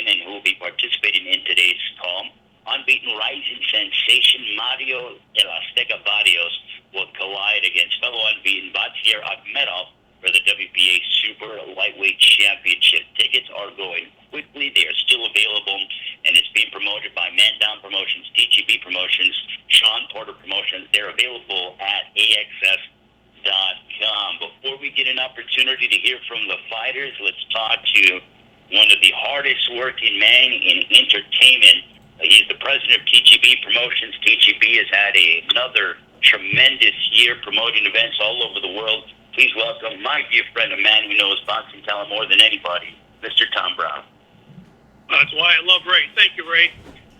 women who will be participating in today's call. Unbeaten rising sensation Mario de la Stega Barrios will collide against fellow unbeaten Batsier Akhmedov for the WBA Super Lightweight Championship. Tickets are going quickly. They are still available, and it's being promoted by Man Down Promotions, TGB Promotions, Sean Porter Promotions. They're available at AXS.com. Before we get an opportunity to hear from the fighters, let's talk to one of the hardest working men in entertainment. He's the president of TGB Promotions. TGB has had another tremendous year promoting events all over the world. Please welcome my dear friend, a man who knows boxing talent more than anybody, Mr. Tom Brown. That's why I love Ray. Thank you, Ray.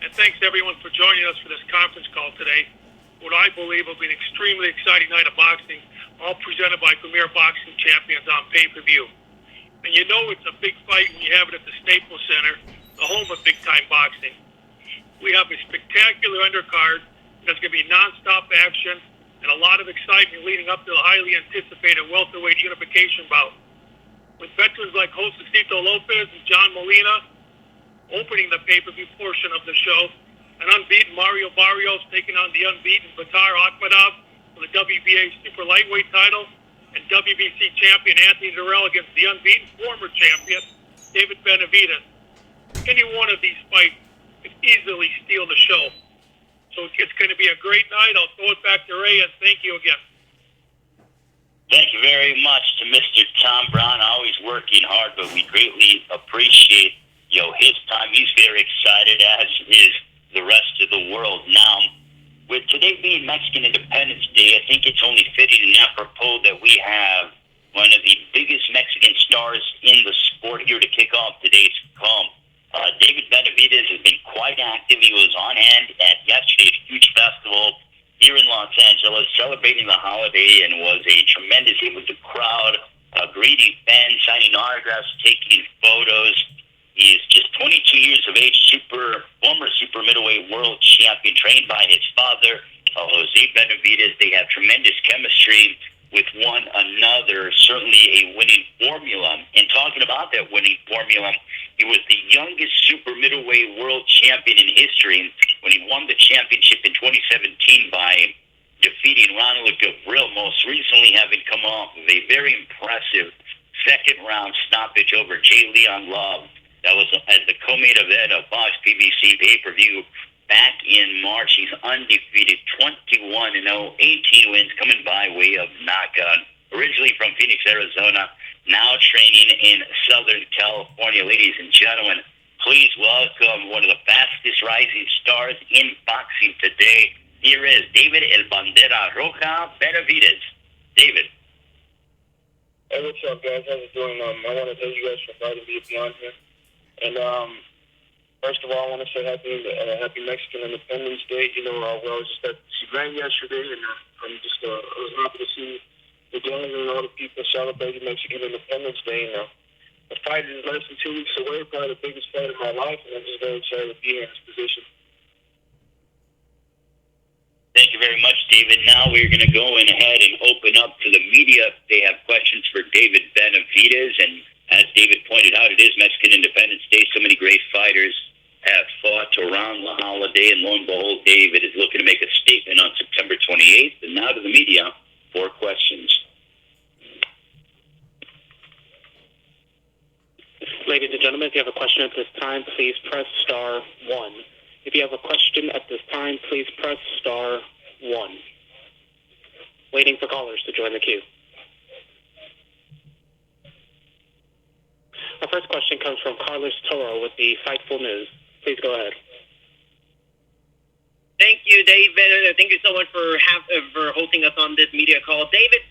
And thanks, everyone, for joining us for this conference call today. What I believe will be an extremely exciting night of boxing, all presented by Premier Boxing Champions on pay-per-view. And you know it's a big fight when you have it at the Staples Center, the home of big-time boxing. We have a spectacular undercard. There's going to be nonstop action and a lot of excitement leading up to the highly anticipated welterweight unification bout. With veterans like Josecito Lopez and John Molina opening the pay-per-view portion of the show, an unbeaten Mario Barrios taking on the unbeaten Bandera Roja for the WBA Super Lightweight title, and WBC champion Anthony Dirrell against the unbeaten former champion David Benavidez. Any one of these fights could easily steal the show. So it's going to be a great night. I'll throw it back to Ray, and thank you again. Thank you very much to Mr. Tom Brown, always working hard, but we greatly appreciate his time. He's very excited, as is the rest of the world. Now, with today being Mexican Independence Day, I think it's only fitting and apropos that we have one of the biggest Mexican stars in the sport here to kick off today's call. David Benavidez has been quite active. He was on hand at yesterday's huge festival here in Los Angeles, celebrating the holiday, and was a tremendous hit with the crowd, greeting fans, signing autographs, taking photos. He is just 22 years of age, former super middleweight world champion, trained by his father, Jose Benavidez. They have tremendous chemistry with one another, certainly a winning formula. And talking about that winning formula, he was the youngest super middleweight world champion in history when he won the championship in 2017 by defeating Ronald Gavril, most recently having come off of a very impressive second-round stoppage over J. Leon Love. That was as the co-main event of FOX PBC Pay-Per-View back in March. He's undefeated, 21-0, 18 wins, coming by way of knockout. Originally from Phoenix, Arizona, now training in Southern California. Ladies and gentlemen, please welcome one of the fastest rising stars in boxing today. Here is David El Bandera Roja Benavidez. David. Hey, what's up, guys? How's it doing? I want to thank you guys for inviting me to be on here. And first of all, I want to say happy Mexican Independence Day. We was just at Grand yesterday, and I was happy to see the gang and all the people celebrating Mexican Independence Day. And the fight is less than 2 weeks away, probably the biggest fight of my life, and I'm just very excited to be in this position. Thank you very much, David. Now we're going to go ahead and open up to the media if they have questions for David Benavidez. And as David pointed out, it is Mexican Independence Day. So many great fighters have fought around the holiday, and lo and behold, David is looking to make a statement on September 28th. And now to the media for questions. Ladies and gentlemen, if you have a question at this time, please press star 1. If you have a question at this time, please press star 1. Waiting for callers to join the queue. Our first question comes from Carlos Toro with the Fightful News. Please go ahead. Thank you, David. Thank you so much for hosting us on this media call. David,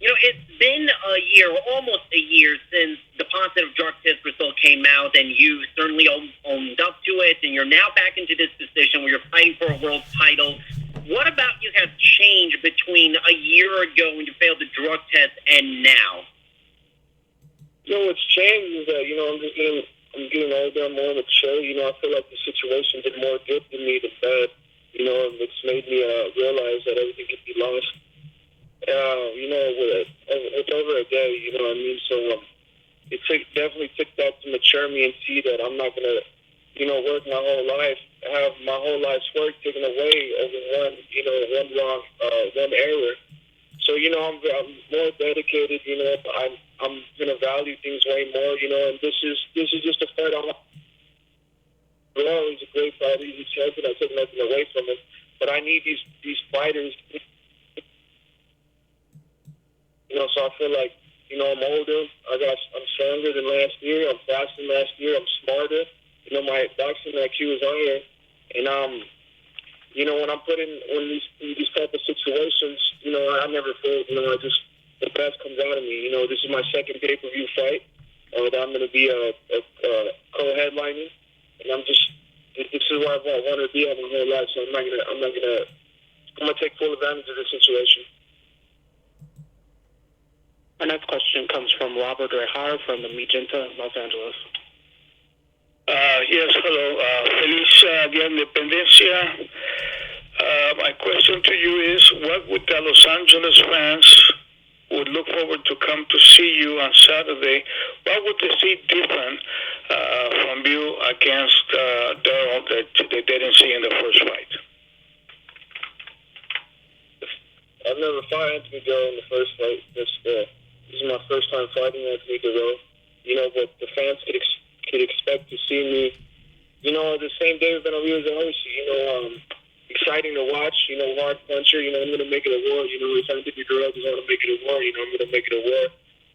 it's been a year, almost a year, since the positive drug test result came out, and you certainly owned up to it, and you're now back into this position where you're fighting for a world title. What about you has changed between a year ago when you failed the drug test and now? What's changed is that, I'm getting older, I'm more mature. I feel like the situation did more good to me than bad. It's made me realize that everything could be lost. With over a day, you know what I mean? So it definitely took that to mature me and see that I'm not going to work my whole life, have my whole life's work taken away over one error. So, I'm more dedicated, I'm going to value things way more, and this is just a fight on my Dirrell. He's a great fighter, he's a champion, I took nothing away from him, but I need these fighters, so I feel like, I'm older, I'm stronger than last year, I'm faster than last year, I'm smarter, my boxing IQ is higher, and when I'm put in these type of situations, I never feel, the best comes out of me. This is my second pay-per-view fight that I'm going to be a co-headlining, and this is where I want to be my whole life. So I'm going to take full advantage of this situation. Our next question comes from Robert Rejar from the Magenta, Los Angeles. Yes, hello. Feliz Día de Independencia. My question to you is, what would the Los Angeles fans would look forward to come to see you on Saturday? What would they see different from you against Dirrell that they didn't see in the first fight? I've never fought Anthony Dirrell in the first fight. This is my first time fighting Anthony Dirrell. But the fans could expect to see me, the same David Benavidez and Hoshi, exciting to watch, hard puncher, I'm going to make it a war, if Anthony Dirrell doesn't want to make it a war, I'm going to make it a war.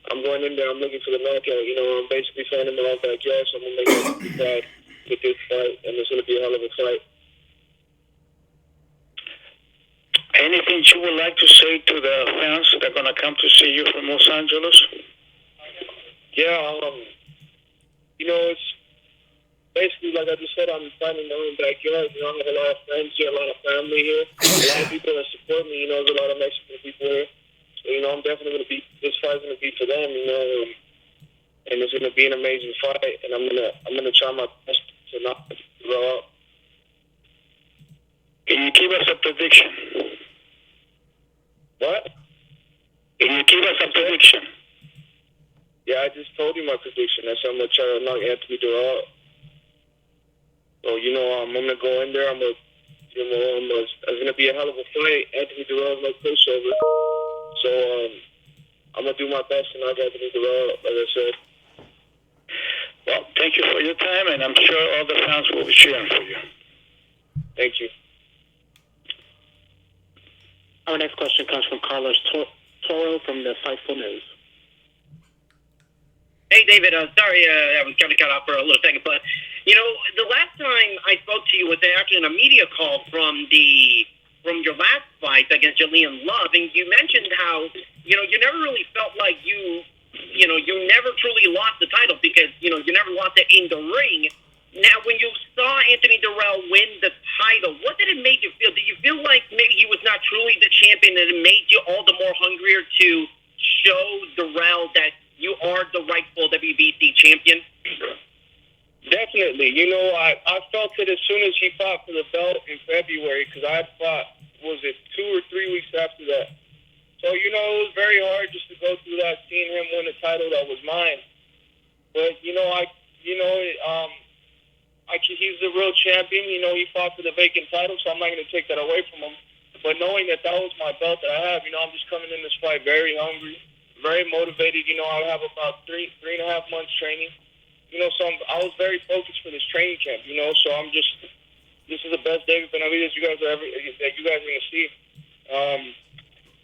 I'm going in there, I'm looking for the knockout, I'm basically finding my own backyard, so I'm going to make it fight with this fight, and it's going to be a hell of a fight. Anything you would like to say to the fans that are going to come to see you from Los Angeles? Yeah, it's basically, like I just said, I'm finding my own backyard. I have a lot of friends here, a lot of family here, a lot of people that support me. There's a lot of Mexican people here. So, I'm definitely going to be, this fight's going to be for them, and it's going to be an amazing fight, and I'm going to try my best to not grow up. Can you give us a prediction? What? Can you give us a prediction? Yeah, I just told you my prediction. I said I'm going to try to knock Anthony Dirrell out. So, I'm going to go in there. It's going to be a hell of a fight. Anthony Dirrell is no pushover. So, I'm going to do my best to knock Anthony Dirrell out, like I said. Well, thank you for your time, and I'm sure all the fans will be cheering for you. Thank you. Our next question comes from Carlos Toro from the Fightful News. Hey, David, sorry I was kind of cut off for a little second, but, the last time I spoke to you was actually in a media call from your last fight against Julian Love, and you mentioned how, you never really felt like you never truly lost the title because, you never lost it in the ring. Now, when you saw Anthony Dirrell win the title, what did it make you feel? Did you feel like maybe he was not truly the champion and it made you all the more hungrier to show Dirrell that you are the rightful WBC champion? Definitely. I felt it as soon as he fought for the belt in February because I had fought, was it 2 or 3 weeks after that? So, it was very hard just to go through that, seeing him win a title that was mine. But, he's the real champion. He fought for the vacant title, so I'm not going to take that away from him. But knowing that was my belt that I have, I'm just coming in this fight very hungry, very motivated. I have about 3.5 months training. So I was very focused for this training camp. So this is the best David Benavidez you guys are going to see.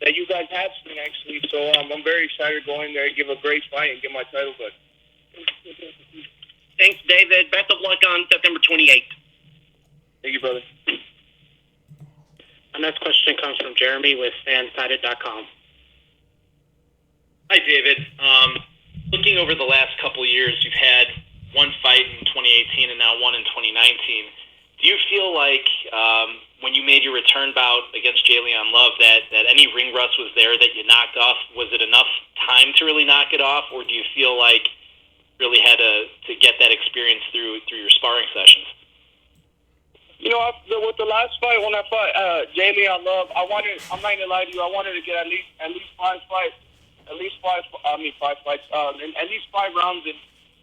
That you guys have seen actually. So I'm very excited to go in there and give a great fight and get my title back. Thanks, David. Best of luck on September 28th. Thank you, brother. Our next question comes from Jeremy with Fansided.com. Hi, David. Looking over the last couple of years, you've had one fight in 2018 and now one in 2019. Do you feel like when you made your return bout against Julian Love that any ring rust was there that you knocked off? Was it enough time to really knock it off, or do you feel like really had to get that experience through your sparring sessions? With the last fight, when I fought Julian Love, I'm not going to lie to you, I wanted to get at least 5 fights, at least 5 rounds in.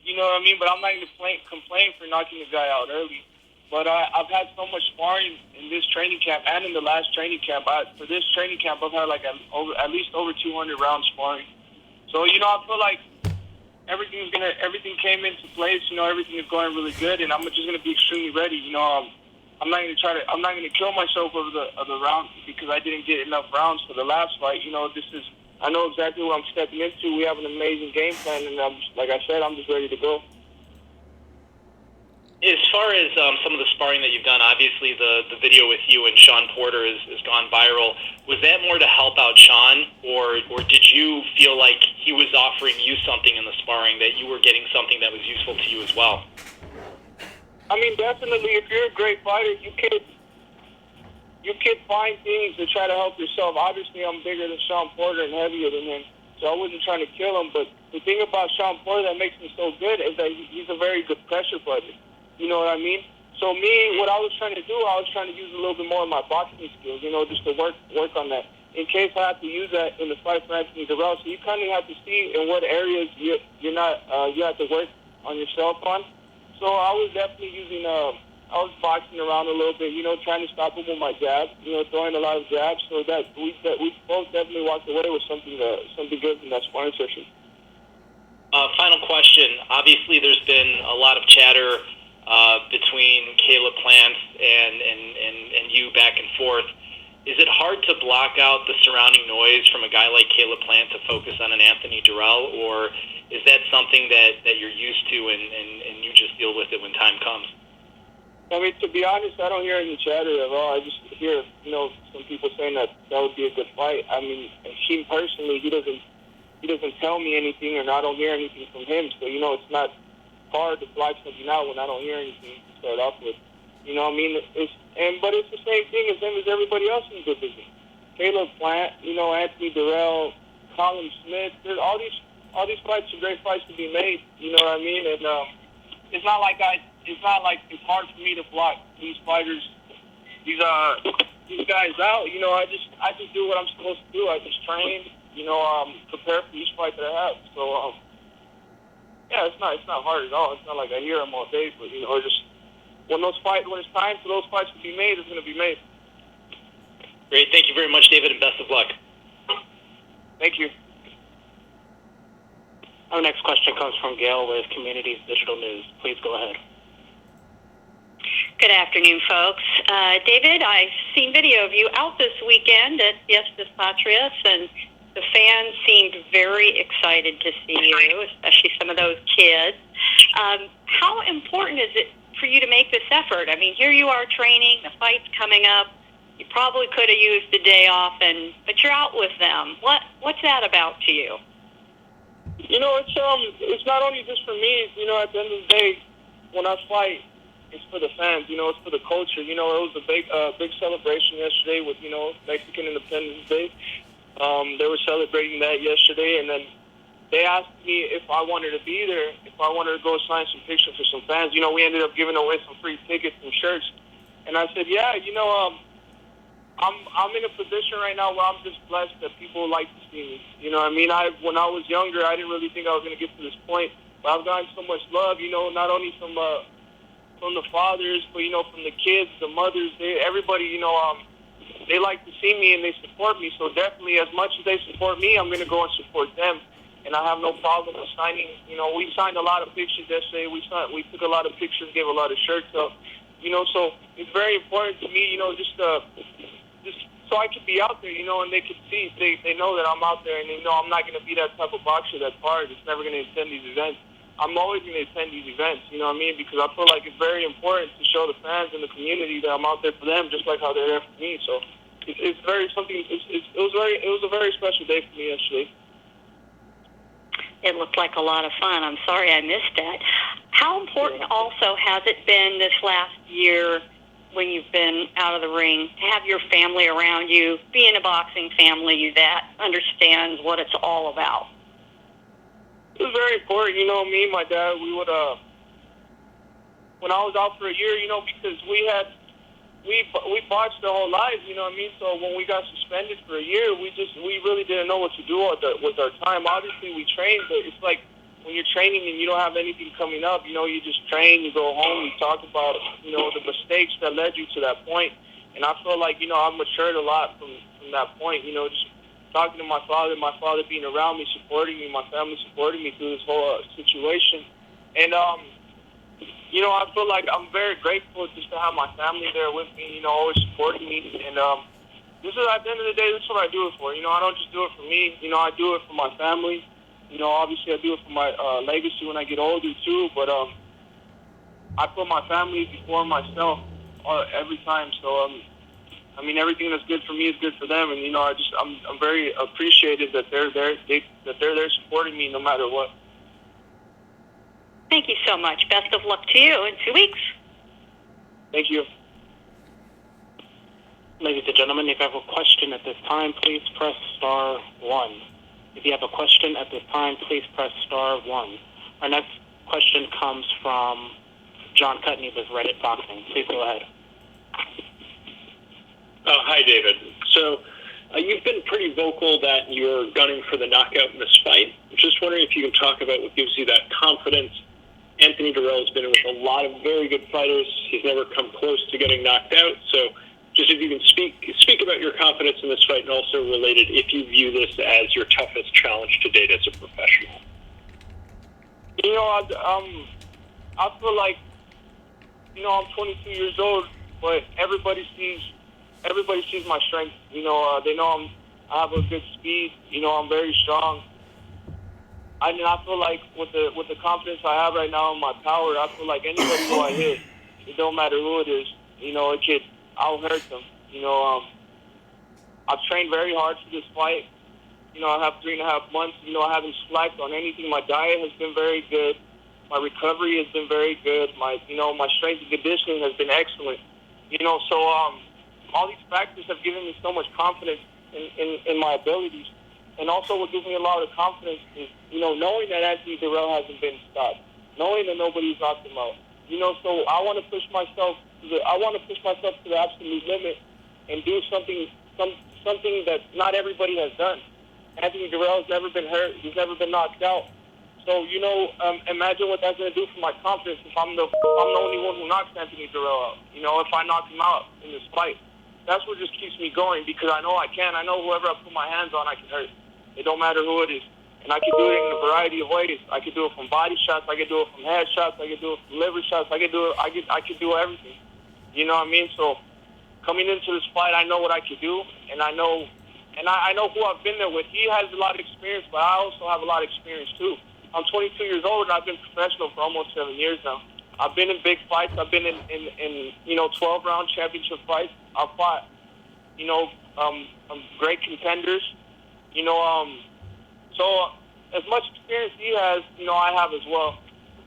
You know what I mean? But I'm not going to complain for knocking the guy out early. But I've had so much sparring in this training camp and in the last training camp. For this training camp, I've had like at least over 200 rounds sparring. So, you know, I feel like everything came into place. You know, everything is going really good, and I'm just going to be extremely ready. You know, I'm not going to kill myself over the round because I didn't get enough rounds for the last fight. You know, I know exactly what I'm stepping into. We have an amazing game plan, and like I said, I'm just ready to go. As far as some of the sparring that you've done, obviously the video with you and Sean Porter has gone viral. Was that more to help out Sean, or did you feel like he was offering you something in the sparring that you were getting something that was useful to you as well? I mean, definitely, if you're a great fighter, you could find things to try to help yourself. Obviously, I'm bigger than Sean Porter and heavier than him, so I wasn't trying to kill him. But the thing about Sean Porter that makes him so good is that he's a very good pressure fighter. You know what I mean? So me, what I was trying to do, I was trying to use a little bit more of my boxing skills, you know, just to work on that. In case I have to use that in the fight for Anthony Dirrell. So you kind of have to see in what areas you have to work on yourself on. So I was definitely using, I was boxing around a little bit, you know, trying to stop him with my jab, you know, throwing a lot of jabs. So that we both definitely walked away with something good from that sparring session. Final question. Obviously, there's been a lot of chatter between Caleb Plant and you back and forth. Is it hard to block out the surrounding noise from a guy like Caleb Plant to focus on an Anthony Dirrell, or is that something that you're used to and you just deal with it when time comes? I mean, to be honest, I don't hear any chatter at all. I just hear, you know, some people saying that would be a good fight. I mean, he personally, he doesn't tell me anything, and I don't hear anything from him. So, you know, it's not hard to block something out when I don't hear anything to start off with. You know what I mean? But it's the same thing as him as everybody else in the division. Caleb Plant, you know, Anthony Dirrell, Colin Smith. There's all these fights are great fights to be made. You know what I mean? And it's not like it's hard for me to block these fighters, these guys out. You know, I just do what I'm supposed to do. I just train. You know, prepare for each fight that I have. So. Yeah, it's not hard at all. It's not like I hear them all day, but you know, just when it's time for those fights to be made, it's going to be made. Great, thank you very much, David, and best of luck. Thank you. Our next question comes from Gail with Communities Digital News. Please go ahead. Good afternoon, folks. David, I've seen video of you out this weekend at Fiestas Patrias, and the fans seemed very excited to see you, especially some of those kids. How important is it for you to make this effort? I mean, here you are training, the fight's coming up. You probably could have used the day off, but you're out with them. What's that about to you? You know, it's not only just for me. You know, at the end of the day, when I fight, it's for the fans. You know, it's for the culture. You know, it was a big celebration yesterday with, you know, Mexican Independence Day. They were celebrating that yesterday, and then they asked me if I wanted to be there, if I wanted to go sign some pictures for some fans. You know, we ended up giving away some free tickets and shirts, and I said, yeah, you know, I'm in a position right now where I'm just blessed that people like to see me. You know what I mean? When I was younger, I didn't really think I was going to get to this point, but I've gotten so much love, you know, not only from the fathers, but, you know, from the kids, the mothers, everybody, you know, they like to see me and they support me. So definitely, as much as they support me, I'm going to go and support them. And I have no problem with signing. You know, we signed a lot of pictures yesterday. We took a lot of pictures, gave a lot of shirts up. You know, so it's very important to me, you know, just so I could be out there, you know, and they could see, they know that I'm out there, and they know I'm not going to be that type of boxer that's hard. It's never going to attend these events. I'm always going to attend these events, you know what I mean? Because I feel like it's very important to show the fans and the community that I'm out there for them, just like how they're there for me. So it's very something. It was a very special day for me yesterday. It looked like a lot of fun. I'm sorry I missed that. How important also has it been this last year when you've been out of the ring to have your family around you, be in a boxing family that understands what it's all about? It was very important. You know, me and my dad, we would, when I was out for a year, you know, because we boxed our whole lives, you know what I mean? So when we got suspended for a year, we really didn't know what to do with our time. Obviously, we trained, but it's like when you're training and you don't have anything coming up, you just train, you go home, you talk about, the mistakes that led you to that point. And I feel like, I've matured a lot from that point, just talking to my father being around me, supporting me, my family supporting me through this whole situation. And, I feel like I'm very grateful just to have my family there with me, always supporting me. And this is, at the end of the day, this is what I do it for. I don't just do it for me. I do it for my family. Obviously I do it for my legacy when I get older too. But I put my family before myself every time. So everything that's good for me is good for them. And I'm very appreciative that they're there. That they're there supporting me no matter what. Thank you so much. Best of luck to you in 2 weeks. Thank you. Ladies and gentlemen, if you have a question at this time, please press star 1. If you have a question at this time, please press star 1. Our next question comes from John Cutney with Reddit Boxing. Please go ahead. Hi, David. So you've been pretty vocal that you're gunning for the knockout in this fight. Just wondering if you can talk about what gives you that confidence. Anthony Dirrell has been with a lot of very good fighters. He's never come close to getting knocked out. So just if you can speak about your confidence in this fight, and also related, if you view this as your toughest challenge to date as a professional. I feel like, I'm 22 years old, but everybody sees my strength. They know I have a good speed. I'm very strong. I feel like with the confidence I have right now in my power, I feel like anybody who I hit, it don't matter who it is, I'll hurt them. I've trained very hard for this fight. I have 3.5 months. I haven't slacked on anything. My diet has been very good. My recovery has been very good. My strength and conditioning has been excellent. So all these factors have given me so much confidence in my abilities. And also what gives me a lot of confidence is, knowing that Anthony Dirrell hasn't been stopped, knowing that nobody's knocked him out. So I want to push myself to the absolute limit and do something that not everybody has done. Anthony Dirrell has never been hurt. He's never been knocked out. So, imagine what that's going to do for my confidence if I'm the only one who knocks Anthony Dirrell out. If I knock him out in this fight. That's what just keeps me going, because I know I can. I know whoever I put my hands on, I can hurt. It don't matter who it is. And I can do it in a variety of ways. I can do it from body shots. I can do it from head shots. I can do it from liver shots. I can do everything. You know what I mean? So coming into this fight, I know what I can do, and I know who I've been there with. He has a lot of experience, but I also have a lot of experience too. I'm 22 years old, and I've been professional for almost 7 years now. I've been in big fights. I've been in 12-round championship fights. I've fought, great contenders. So as much experience he has, I have as well.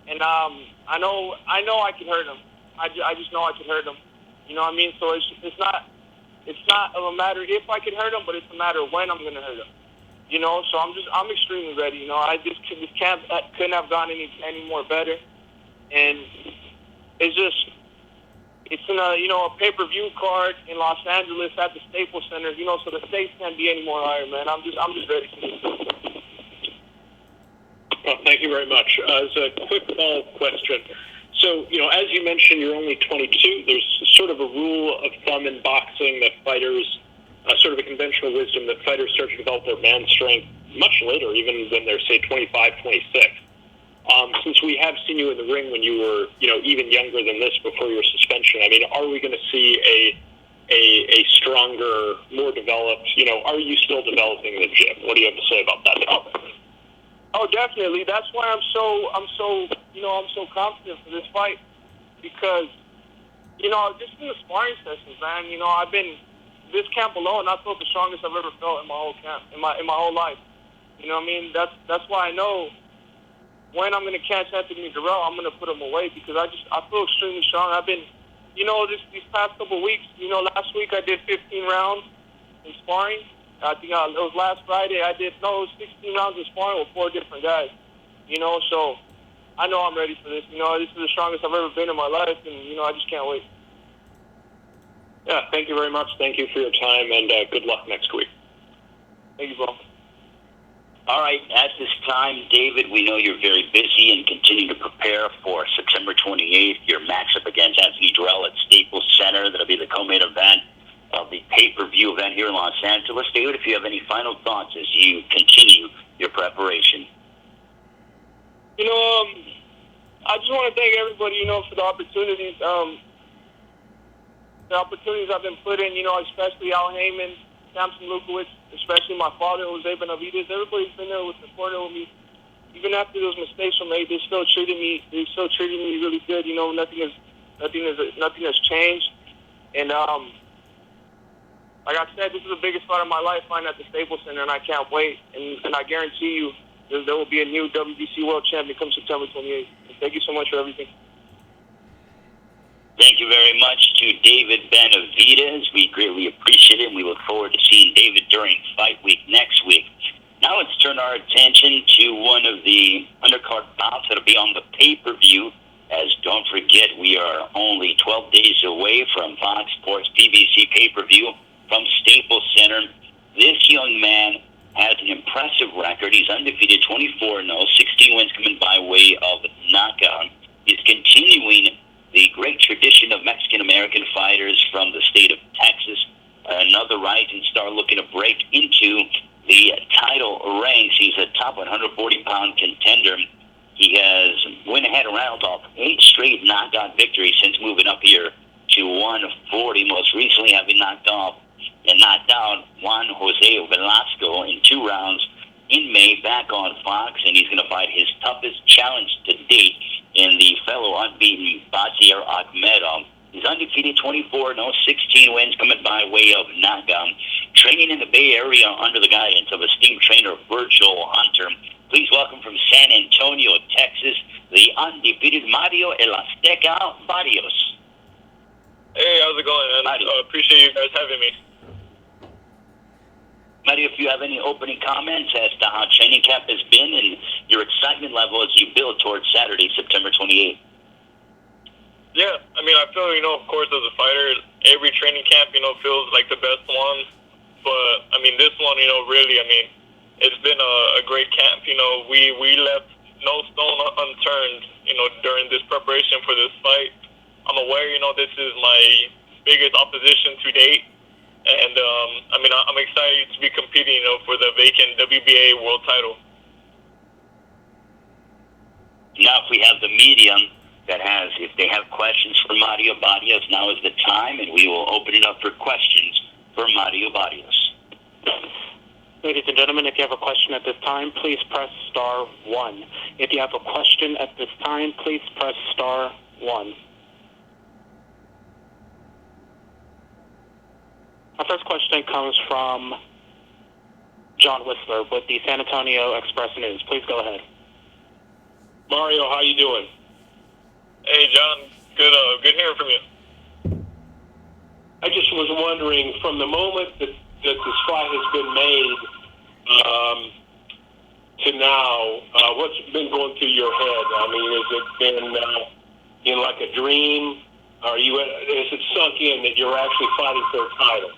And I know I can hurt him. I just know I can hurt him. You know what I mean? So it's not a matter if I can hurt him, but it's a matter of when I'm going to hurt him. So I'm extremely ready. This camp couldn't have gone any more better. And it's in a pay-per-view card in Los Angeles at the Staples Center, so the stakes can't be any more higher, man. I'm just ready for this. Well, thank you very much. As a quick follow-up question, so, as you mentioned, you're only 22. There's sort of a rule of thumb in boxing that fighters, sort of a conventional wisdom, that fighters start to develop their man strength much later, even when they're, say, 25, 26. Since we have seen you in the ring when you were, even younger than this before your suspension, are we going to see a stronger, more developed, are you still developing the gym? What do you have to say about that topic? Oh, definitely. That's why I'm so confident for this fight, because, just in the sparring sessions, man, I've been, this camp alone, I felt the strongest I've ever felt in my whole camp, in my whole life. You know what I mean? That's why I know when I'm going to catch Anthony Dirrell, I'm going to put him away, because I feel extremely strong. I've been, these past couple of weeks, last week I did 15 rounds in sparring. I think it was last Friday. It was 16 rounds of sparring with 4 different guys. So I know I'm ready for this. This is the strongest I've ever been in my life, and I just can't wait. Yeah, thank you very much. Thank you for your time, and good luck next week. Thank you, bro. All right, at this time, David, we know you're very busy and continue to prepare for September 28th, your matchup against Anthony Dirrell at Staples Center. That'll be the co-main event of the pay-per-view event here in Los Angeles. David, if you have any final thoughts as you continue your preparation. I just want to thank everybody, for the opportunities. The opportunities I've been put in, especially Al Heyman, Samson Lukowicz, especially my father, Jose Benavidez. Everybody's been there with supporting with me. Even after those mistakes were made, they still treated me really good. Nothing has changed. And like I said, this is the biggest fight of my life, fighting at the Staples Center, and I can't wait. And I guarantee you, there will be a new WBC World Champion come September 28th. And thank you so much for everything. Thank you very much to David Benavidez. We greatly appreciate it, and we look forward to seeing David during fight week next week. Now let's turn our attention to one of the undercard bouts that'll be on the pay-per-view, as don't forget, we are only 12 days away from FOX Sports PBC Pay-Per-View from Staples Center. This young man has an impressive record. He's undefeated, 24-0, 16 wins coming by way of knockout. He's continuing the great tradition of Mexican-American fighters from the state of Texas. Another rising star looking to break into the title ranks. He's a top 140-pound contender. He has went ahead and rattled off 8 straight knockout victories since moving up here to 140, most recently having knocked out Juan Jose Velasco in 2 rounds in May back on Fox, and he's going to fight his toughest challenge to date in the fellow unbeaten Basir Akhmedov. He's undefeated, 24-0, 16 wins coming by way of knockout. Training in the Bay Area under the guidance of esteemed trainer Virgil Hunter. Please welcome from San Antonio, Texas, the undefeated Mario El Azteca Barrios. Hey, how's it going, man? Appreciate you guys having me. Mario, if you have any opening comments as to how training camp has been and your excitement level as you build towards Saturday, September 28th. Yeah, I feel, of course, as a fighter, every training camp, feels like the best one. But, this one, really, it's been a great camp. We left no stone unturned, during this preparation for this fight. I'm aware, this is my biggest opposition to date. And, I'm excited to be competing, for the vacant WBA world title. Now, if we have the medium if they have questions for Mario Barrios, now is the time, and we will open it up for questions for Mario Barrios. Ladies and gentlemen, if you have a question at this time, please press star 1. If you have a question at this time, please press star 1. Our first question comes from John Whistler with the San Antonio Express News. Please go ahead. Mario, how you doing? Hey, John. Good hearing from you. I just was wondering, from the moment that this fight has been made to now, what's been going through your head? Has it been like a dream? Has it sunk in that you're actually fighting for a title?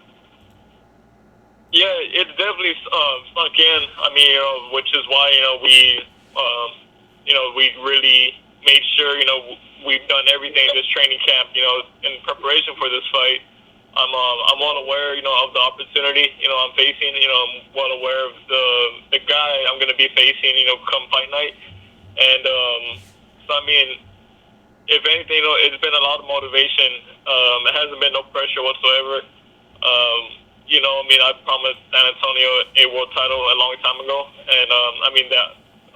Yeah, it's definitely sunk in. Which is why we really made sure we've done everything this training camp in preparation for this fight. I'm well aware of the opportunity I'm facing. I'm well aware of the guy I'm going to be facing come fight night. And so if anything, it's been a lot of motivation. It hasn't been no pressure whatsoever. I promised San Antonio a world title a long time ago, and that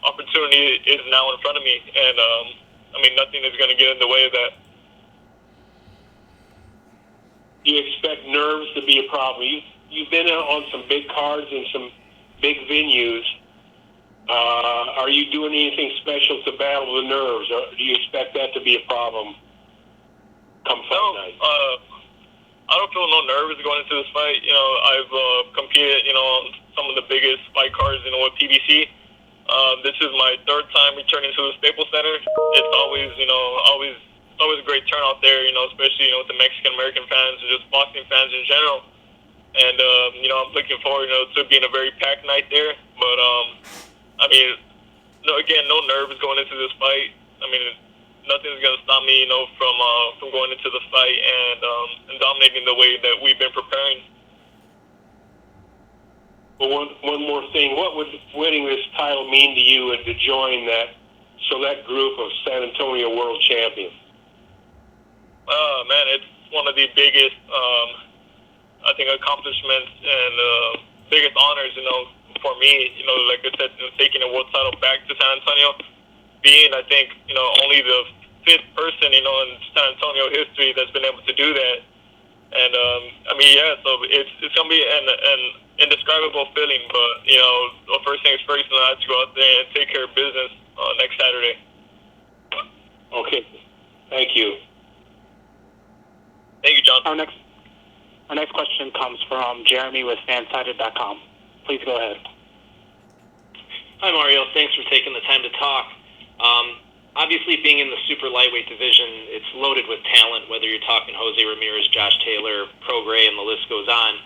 opportunity is now in front of me, and nothing is going to get in the way of that. You expect nerves to be a problem. You've been on some big cards and some big venues. Are you doing anything special to battle the nerves, or do you expect that to be a problem come fight night? I don't feel no nerves going into this fight. I've competed, on some of the biggest fight cards, with PBC. This is my 3rd time returning to the Staples Center. It's always a great turnout there, especially, with the Mexican-American fans and just boxing fans in general. And I'm looking forward, to being a very packed night there. But I mean, no nerves going into this fight. I mean, nothing's gonna stop me, from going into the fight and dominating the way that we've been preparing. Well, one more thing. What would winning this title mean to you and to join that select group of San Antonio world champions? Man, it's one of the biggest, I think, accomplishments and biggest honors, for me. Like I said, taking a world title back to San Antonio, being, I think, only the 5th person, in San Antonio history that's been able to do that. And so it's gonna be an indescribable feeling. But the first things first, I have to go out there and take care of business next Saturday. Okay, thank you. Thank you, John. Our next question comes from Jeremy with Fansided.com. Please go ahead. Hi, Mario. Thanks for taking the time to talk. Obviously, being in the super lightweight division, it's loaded with talent, whether you're talking Jose Ramirez, Josh Taylor, Pro Gray, and the list goes on.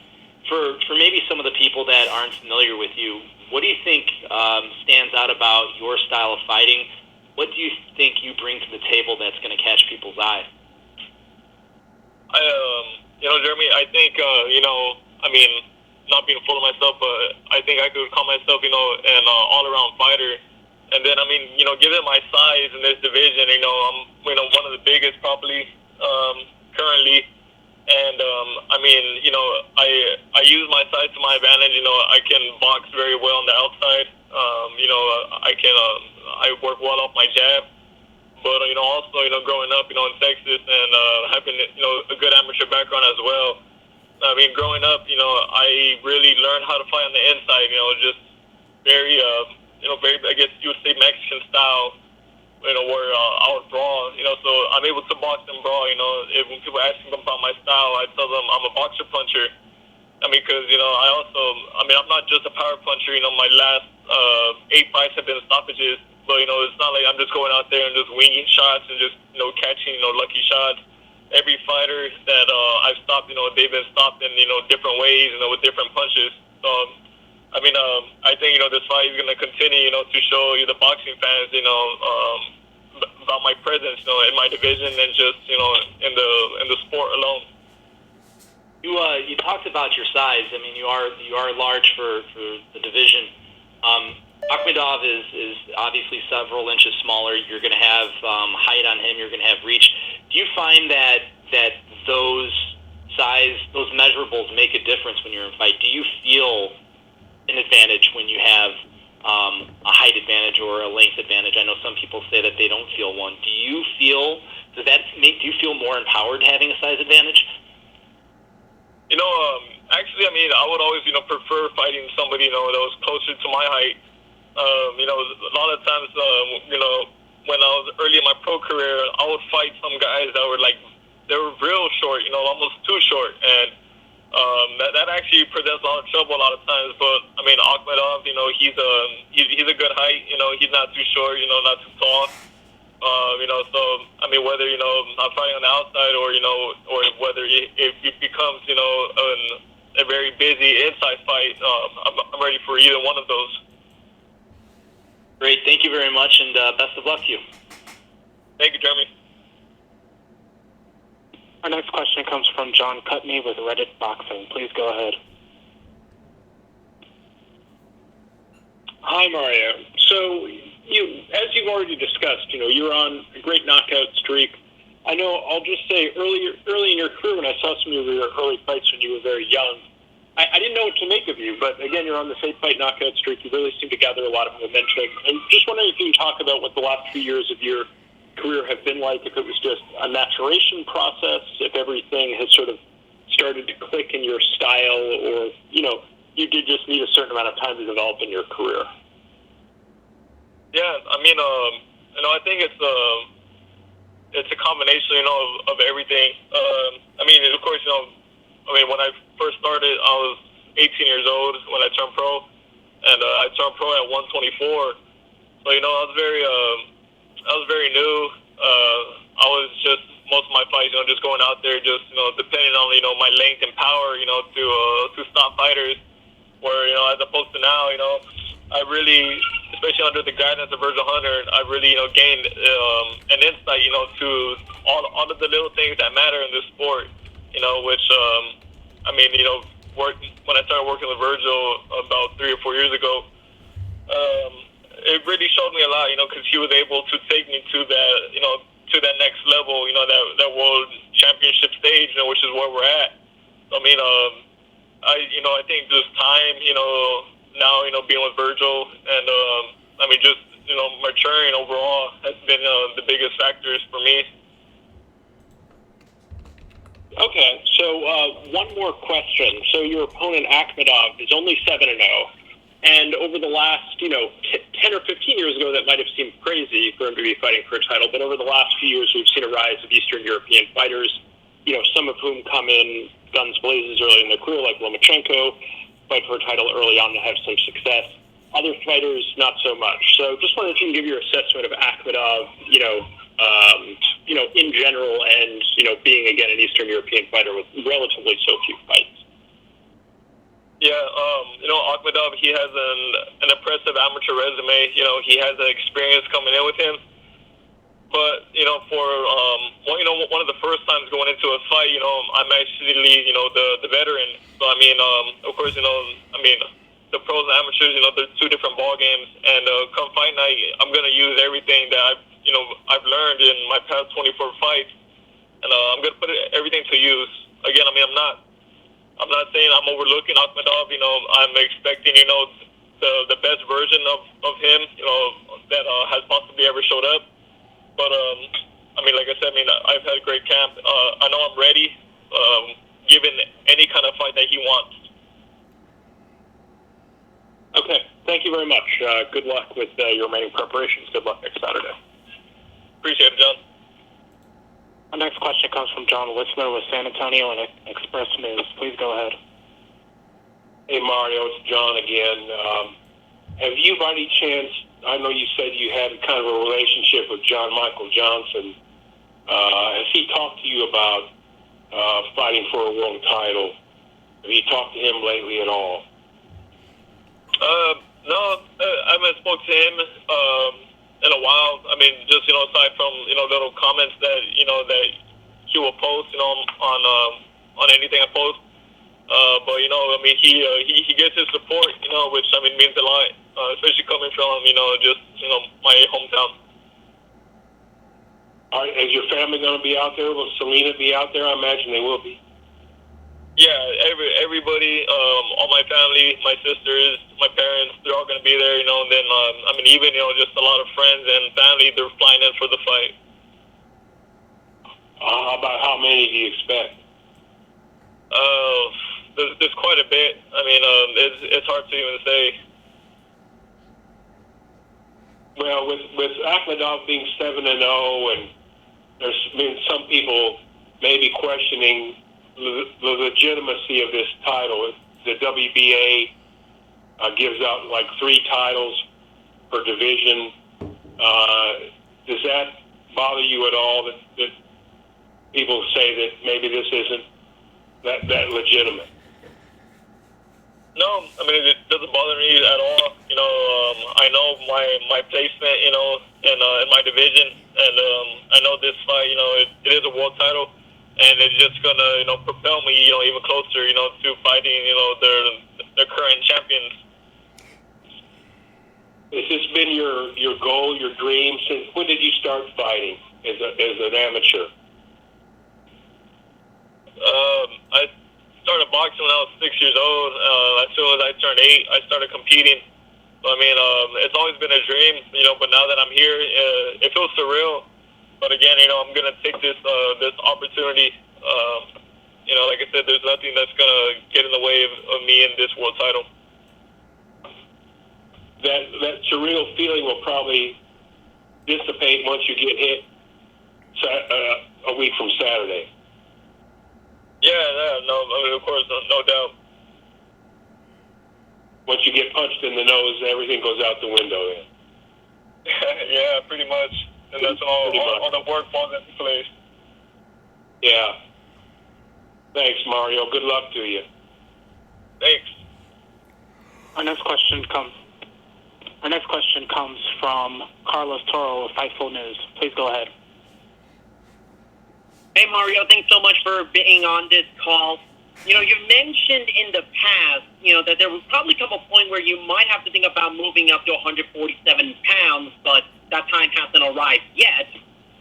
For maybe some of the people that aren't familiar with you, what do you think stands out about your style of fighting? What do you think you bring to the table that's going to catch people's eye? Jeremy, I think, not being full of myself, but I think I could call myself, an all-around fighter. And then, given my size in this division, I'm, one of the biggest probably currently. And, I use my size to my advantage. I can box very well on the outside. I work well off my jab. But, also, growing up, in Texas and having, a good amateur background as well. Growing up, I really learned how to fight on the inside, just very, very, I guess you would say Mexican style, where I would brawl, so I'm able to box and brawl, when people ask me about my style, I tell them I'm a boxer puncher. Because, I'm not just a power puncher, my last 8 fights have been stoppages. But, it's not like I'm just going out there and just winging shots and just, catching, lucky shots. Every fighter that I've stopped, they've been stopped in, different ways, with different punches. So, I think, this fight is going to continue, to show the boxing fans, about my presence, in my division and just, in the sport alone. You talked about your size. You are large for the division. Akhmedov is obviously several inches smaller. You're going to have height on him. You're going to have reach. Do you find that those measurables make a difference when you're in fight? Do you feel an advantage when you have a height advantage or a length advantage? I know some people say that they don't feel one. Do you feel more empowered having a size advantage? Actually, I would always, prefer fighting somebody, that was closer to my height. A lot of times, when I was early in my pro career, I would fight some guys that were they were real short, almost too short. And that actually presents a lot of trouble a lot of times. But, Akhmedov, he's a good height, he's not too short, not too tall. So, whether, I'm fighting on the outside or, or whether it becomes, a very busy inside fight, I'm ready for either one of those. Great. Thank you very much, and best of luck to you. Thank you, Jeremy. Our next question comes from John Cutney with Reddit Boxing. Please go ahead. Hi, Mario. So, as you've already discussed, you're on a great knockout streak. I know, I'll just say, early in your career, when I saw some of your early fights when you were very young, I didn't know what to make of you, but again, you're on this 8-fight knockout streak. You really seem to gather a lot of momentum. I'm just wondering if you can talk about what the last few years of your career have been like, if it was just a maturation process, if everything has sort of started to click in your style, or, you did just need a certain amount of time to develop in your career. Yeah, I think it's a combination, of everything. Of course, when I first started, I was 18 years old when I turned pro, and I turned pro at 124. So, I was very new. I was just most of my fights, just going out there, just depending on my length and power, to stop fighters. Where as opposed to now, I really, especially under the guidance of Virgil Hunter, I really gained an insight, to all of the little things that matter in this sport. Which when I started working with Virgil about 3 or 4 years ago, it really showed me a lot, because he was able to take me to that, to that next level, that world championship stage, which is where we're at. I think just time, now, being with Virgil and, just, maturing overall has been the biggest factors for me. Okay, so one more question. So your opponent, Akhmedov, is only 7-0. And over the last, 10 or 15 years ago, that might have seemed crazy for him to be fighting for a title. But over the last few years, we've seen a rise of Eastern European fighters, some of whom come in guns blazes early in their career, like Lomachenko, fight for a title early on to have some success. Other fighters, not so much. So just wanted you to give your assessment of Akhmedov, in general, and, being, again, an Eastern European fighter with relatively so few fights. Yeah, Akhmedov, he has an impressive amateur resume. He has the experience coming in with him. But, one of the first times going into a fight, I'm actually, the veteran. So, of course, the pros and amateurs, they're two different ball games. And come fight night, I'm going to use everything that I've learned in my past 24 fights. And I'm going to put everything to use. Again, I'm not saying I'm overlooking Akhmedov. I'm expecting, the best version of him, that has possibly ever showed up. But, like I said, I've had a great camp. I know I'm ready, given any kind of fight that he wants. Okay, thank you very much. Good luck with your remaining preparations. Good luck next Saturday. Appreciate it, John. Our next question comes from John Whistler with San Antonio and Express News. Please go ahead. Hey, Mario, it's John again. Have you, by any chance, I know you said you had kind of a relationship with John Michael Johnson. Has he talked to you about fighting for a world title? Have you talked to him lately at all? No, I haven't spoke to him in a while. Just, aside from, little comments that, that he will post, on anything I post. But, he gets his support, which, means a lot, especially coming from, just, my hometown. All right, is your family going to be out there? Will Selena be out there? I imagine they will be. Yeah, everybody, all my family, my sisters, my parents, they're all going to be there, and then, even, just a lot of friends and family, they're flying in for the fight. About how many do you expect? There's quite a bit. It's hard to even say. Well, with Akhmedov being 7-0, and there's been some people maybe questioning the legitimacy of this title. The WBA gives out like 3 titles per division. Does that bother you at all that people say that maybe this isn't that legitimate? No, it doesn't bother me at all. I know my placement, in my division, and I know this fight, it is a world title. And it's just gonna, propel me, even closer, to fighting, their current champions. Has this been your goal, your dream? Since when did you start fighting as an amateur? I started boxing when I was 6 years old. As soon as I turned 8, I started competing. So, it's always been a dream, but now that I'm here, it feels surreal. But again, I'm going to take this opportunity. Like I said, there's nothing that's going to get in the way of me in this world title. That surreal feeling will probably dissipate once you get hit a week from Saturday. Yeah, no, of course, no doubt. Once you get punched in the nose, everything goes out the window then. Yeah, pretty much. And that's all the work falls into place. Yeah. Thanks, Mario. Good luck to you. Thanks. Our next question comes from Carlos Toro of Fightful News. Please go ahead. Hey, Mario, thanks so much for being on this call. You know, you've mentioned in the past, you know, that there will probably come a point where you might have to think about moving up to 147 pounds, but that time hasn't arrived yet.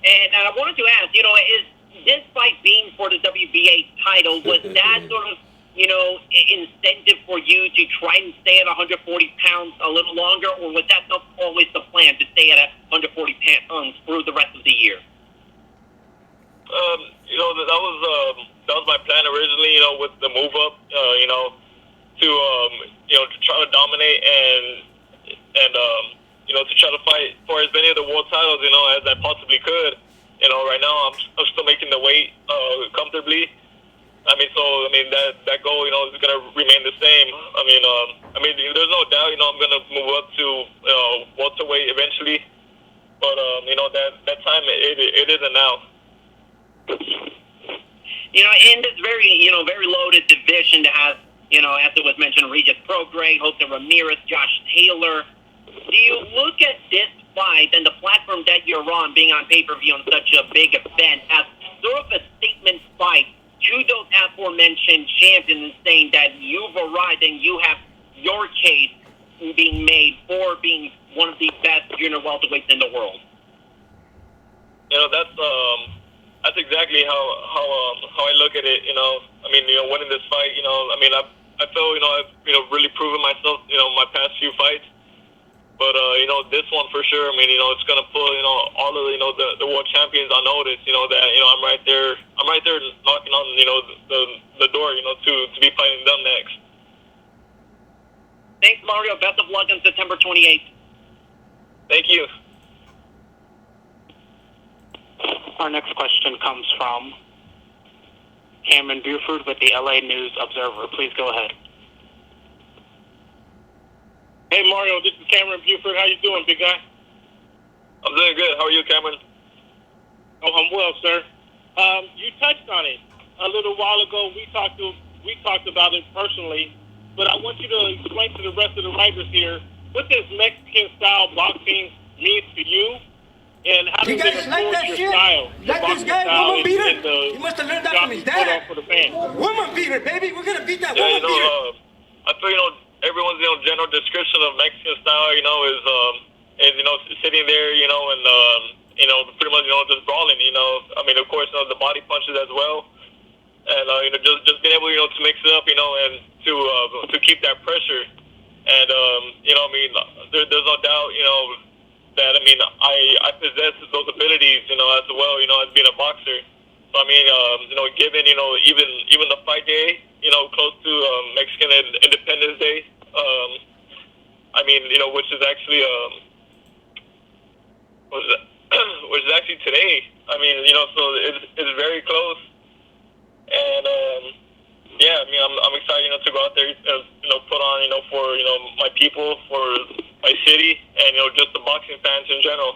And I wanted to ask, you know, is this fight being for the WBA title, was that sort of, you know, incentive for you to try and stay at 140 pounds a little longer, or was that not always the plan, to stay at 140 pounds through the rest of the year? You know, that was my plan originally, you know, with the move up, you know, to try to dominate and you know, to try to fight for as many of the world titles, you know, as I possibly could. You know, right now I'm still making the weight comfortably. That goal, you know, is gonna remain the same. There's no doubt, you know, I'm gonna move up to welterweight eventually, but you know, that time it isn't now. You know, in this very loaded division to have, you know, as it was mentioned, Regis Prograis, Jose Ramirez, Josh Taylor. Do you look at this fight and the platform that you're on, being on pay-per-view on such a big event, as sort of a statement fight to those aforementioned champions, saying that you've arrived and you have your case being made for being one of the best junior welterweights in the world? You know, that's exactly how I look at it. You know, I mean, you know, winning this fight, you know, I mean, I feel, you know, I've really proven myself, you know, my past few fights. But you know, this one for sure. I mean, you know, it's gonna put, you know, all of, you know, the world champions on notice. You know, that, you know, I'm right there knocking on, you know, the door, you know, to be fighting them next. Thanks, Mario. Best of luck on September 28th. Thank you. Our next question comes from Cameron Buford with the LA News Observer. Please go ahead. Hey, Mario, this is Cameron Buford. How you doing, big guy? I'm doing good. How are you, Cameron? Oh, I'm well, sir. You touched on it a little while ago. We talked about it personally, but I want you to explain to the rest of the writers here what this Mexican-style boxing means to you, and how does it influence your style? Like this guy, woman beater? You must have learned that from his dad. For the fans. Woman beater, baby. We're going to beat that woman beater. I feel, you know, everyone's, you know, general description of Mexican style, you know, is you know, sitting there, you know, and you know, pretty much, you know, just brawling, you know. I mean, of course, you know, the body punches as well, and you know, just being able, you know, to mix it up, you know, and to keep that pressure, and you know, I mean, there's no doubt, you know, that, I mean, I possess those abilities, you know, as well, you know, as being a boxer. So I mean, you know, given, you know, even the fight day, you know, close to Mexican Independence Day, I mean, you know, which is actually which is actually today. I mean, you know, so it's very close, and yeah, I mean, I'm excited, you know, to go out there, you know, put on, you know, for, you know, my people, for my city, and, you know, just the boxing fans in general.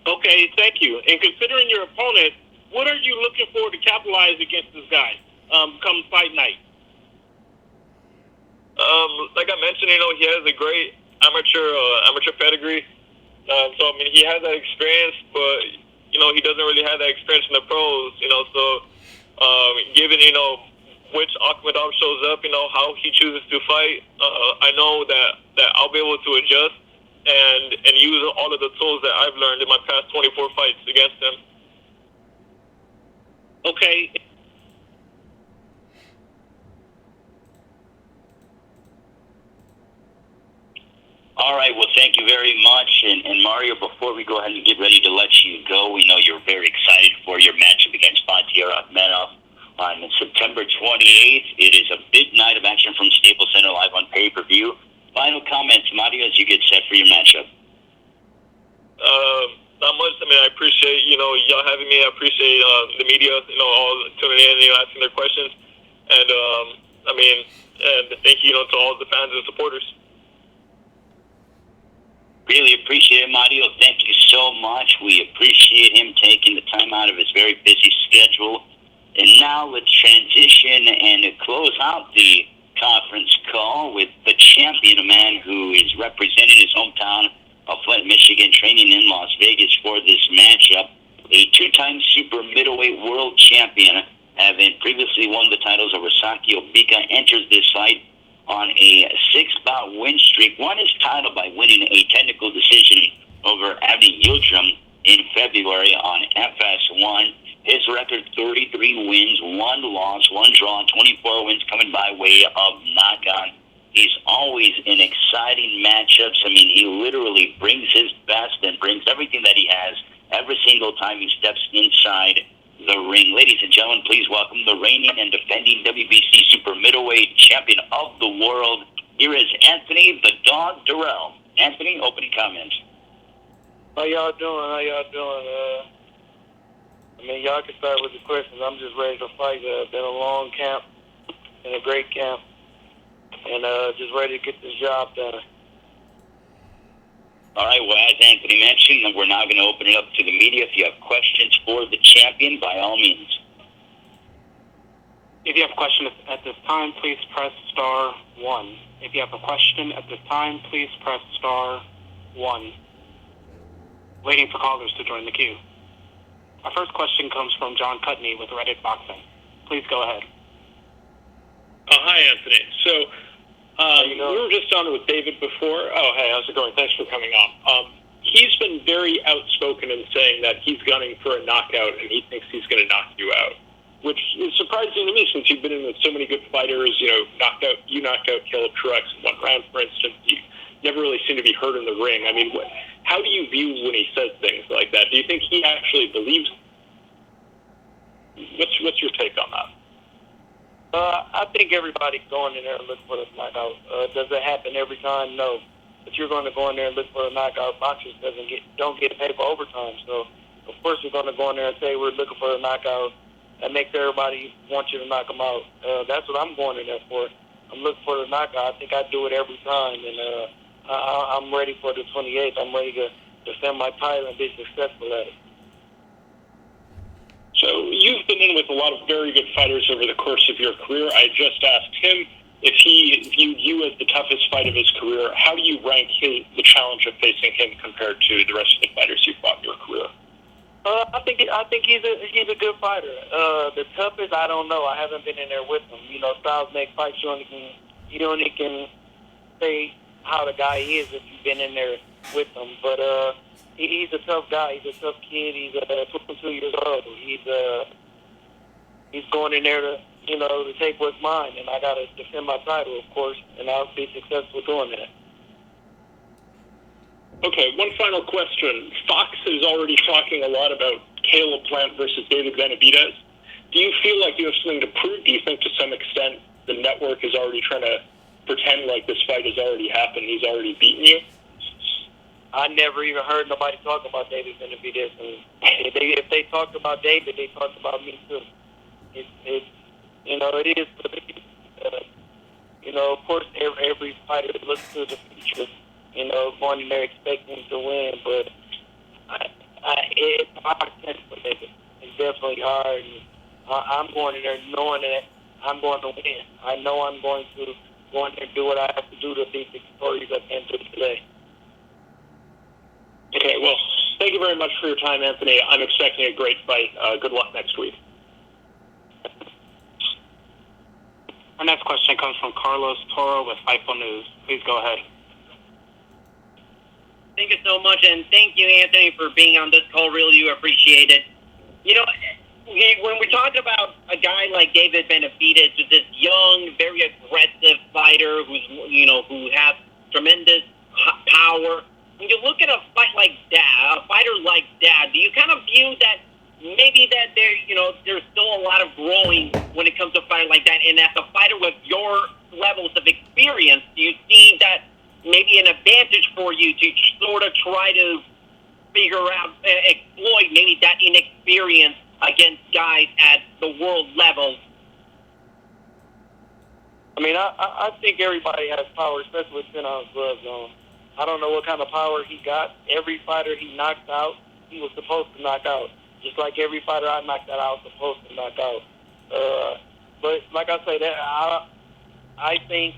Okay, thank you. And considering your opponent, what are you looking for to capitalize against this guy come fight night? Like I mentioned, you know, he has a great amateur pedigree. So I mean, he has that experience, but you know, he doesn't really have that experience in the pros. You know, so given, you know, which Akhmedov shows up, you know, how he chooses to fight, I know that I'll be able to adjust and use all of the tools that I've learned in my past 24 fights against him. Okay. All right, well, thank you very much. And Mario, before we go ahead and get ready to let you go, we know you're very excited for your matchup against Bandera Roja on September 28th. It is a big night of action from Staples Center live on pay-per-view. Final comments, Mario, as you get set for your matchup. Not much. I mean, I appreciate, you know, y'all having me. I appreciate the media, you know, all tuning in, you know, asking their questions. And, I mean, and thank you, you know, to all the fans and supporters. Really appreciate it, Mario. Thank you so much. We appreciate him taking the time out of his very busy schedule. And now let's transition and close out the conference call with the champion, a man who is representing his hometown of Flint, Michigan, training in Las Vegas for this matchup. A two-time super middleweight world champion, having previously won the titles over Saki Obika, enters this fight on a 6-bout win streak. Won his title by winning a technical decision over Abdi Yildirim in February on FS1. His record, 33 wins, 1 loss, 1 draw, 24 wins coming by way of knockout. He's always in exciting matchups. I mean, he literally brings his best and brings everything that he has every single time he steps inside the ring. Ladies and gentlemen, please welcome the reigning and defending WBC super middleweight champion of the world. Here is Anthony the Dog Dirrell. Anthony, opening comments. How y'all doing? I mean, y'all can start with the questions. I'm just ready to fight. Been a long camp, been a great camp, and just ready to get this job done. All right, well, as Anthony mentioned, we're now going to open it up to the media. If you have questions for the champion, by all means. If you have a question at this time, please press star 1. If you have a question at this time, please press star 1. Waiting for callers to join the queue. Our first question comes from John Cutney with Reddit Boxing. Please go ahead. Hi, Anthony. So, we were just on with David before. Oh, hey, how's it going? Thanks for coming on. He's been very outspoken in saying that he's gunning for a knockout and he thinks he's going to knock you out, which is surprising to me since you've been in with so many good fighters. You knocked out Caleb Truex in 1 round, for instance. You never really seem to be hurt in the ring. I mean, how do you view when he says things like that? Do you think he actually believes? What's your take on that? I think everybody's going in there and look for the knockout. Does it happen every time? No. But you're going to go in there and look for a knockout. Boxers don't get paid for overtime. So, of course, we're going to go in there and say we're looking for a knockout. That makes everybody want you to knock them out. That's what I'm going in there for. I'm looking for the knockout. I think I do it every time. And I'm ready for the 28th. I'm ready to defend my title and be successful at it. So you've been in with a lot of very good fighters over the course of your career. I just asked him if he viewed you as the toughest fight of his career. How do you rank the challenge of facing him compared to the rest of the fighters you've fought in your career? I think he's a good fighter. The toughest, I don't know. I haven't been in there with him. Styles make fights. You only can say how the guy is if you've been in there with him. But he's a tough guy. He's a tough kid. He's 22 years old. He's going in there to take what's mine, and I got to defend my title, of course, and I'll be successful doing that. Okay, one final question. Fox is already talking a lot about Caleb Plant versus David Benavidez. Do you feel like you have something to prove? Do you think to some extent the network is already trying to pretend like this fight has already happened, he's already beaten you? I never even heard nobody talk about David Benavidez. And if they talked about David, they talked about me too. It is what it is. Of course, every fighter looks to the future, going in there expecting to win. But it's hard for David. It's definitely hard. And I'm going in there knowing that I'm going to win. I know I'm going to go in there and do what I have to do to be victorious at the end of today. Okay, well, thank you very much for your time, Anthony. I'm expecting a great fight. Good luck next week. Our next question comes from Carlos Toro with FIFO News. Please go ahead. Thank you so much, and thank you, Anthony, for being on this call. Really appreciate it. When we're talking about a guy like David Benavidez, who's this young, very aggressive fighter who has tremendous power, when you look at a fighter like that, do you kind of view that maybe that there's still a lot of growing when it comes to a fighter like that? And as a fighter with your levels of experience, do you see that maybe an advantage for you to sort of try to figure out, exploit maybe that inexperience against guys at the world level? I mean, I think everybody has power, especially with 10-ounce gloves on. I don't know what kind of power he got. Every fighter he knocked out, he was supposed to knock out. Just like every fighter I knocked out, I was supposed to knock out. But like I say, that I think,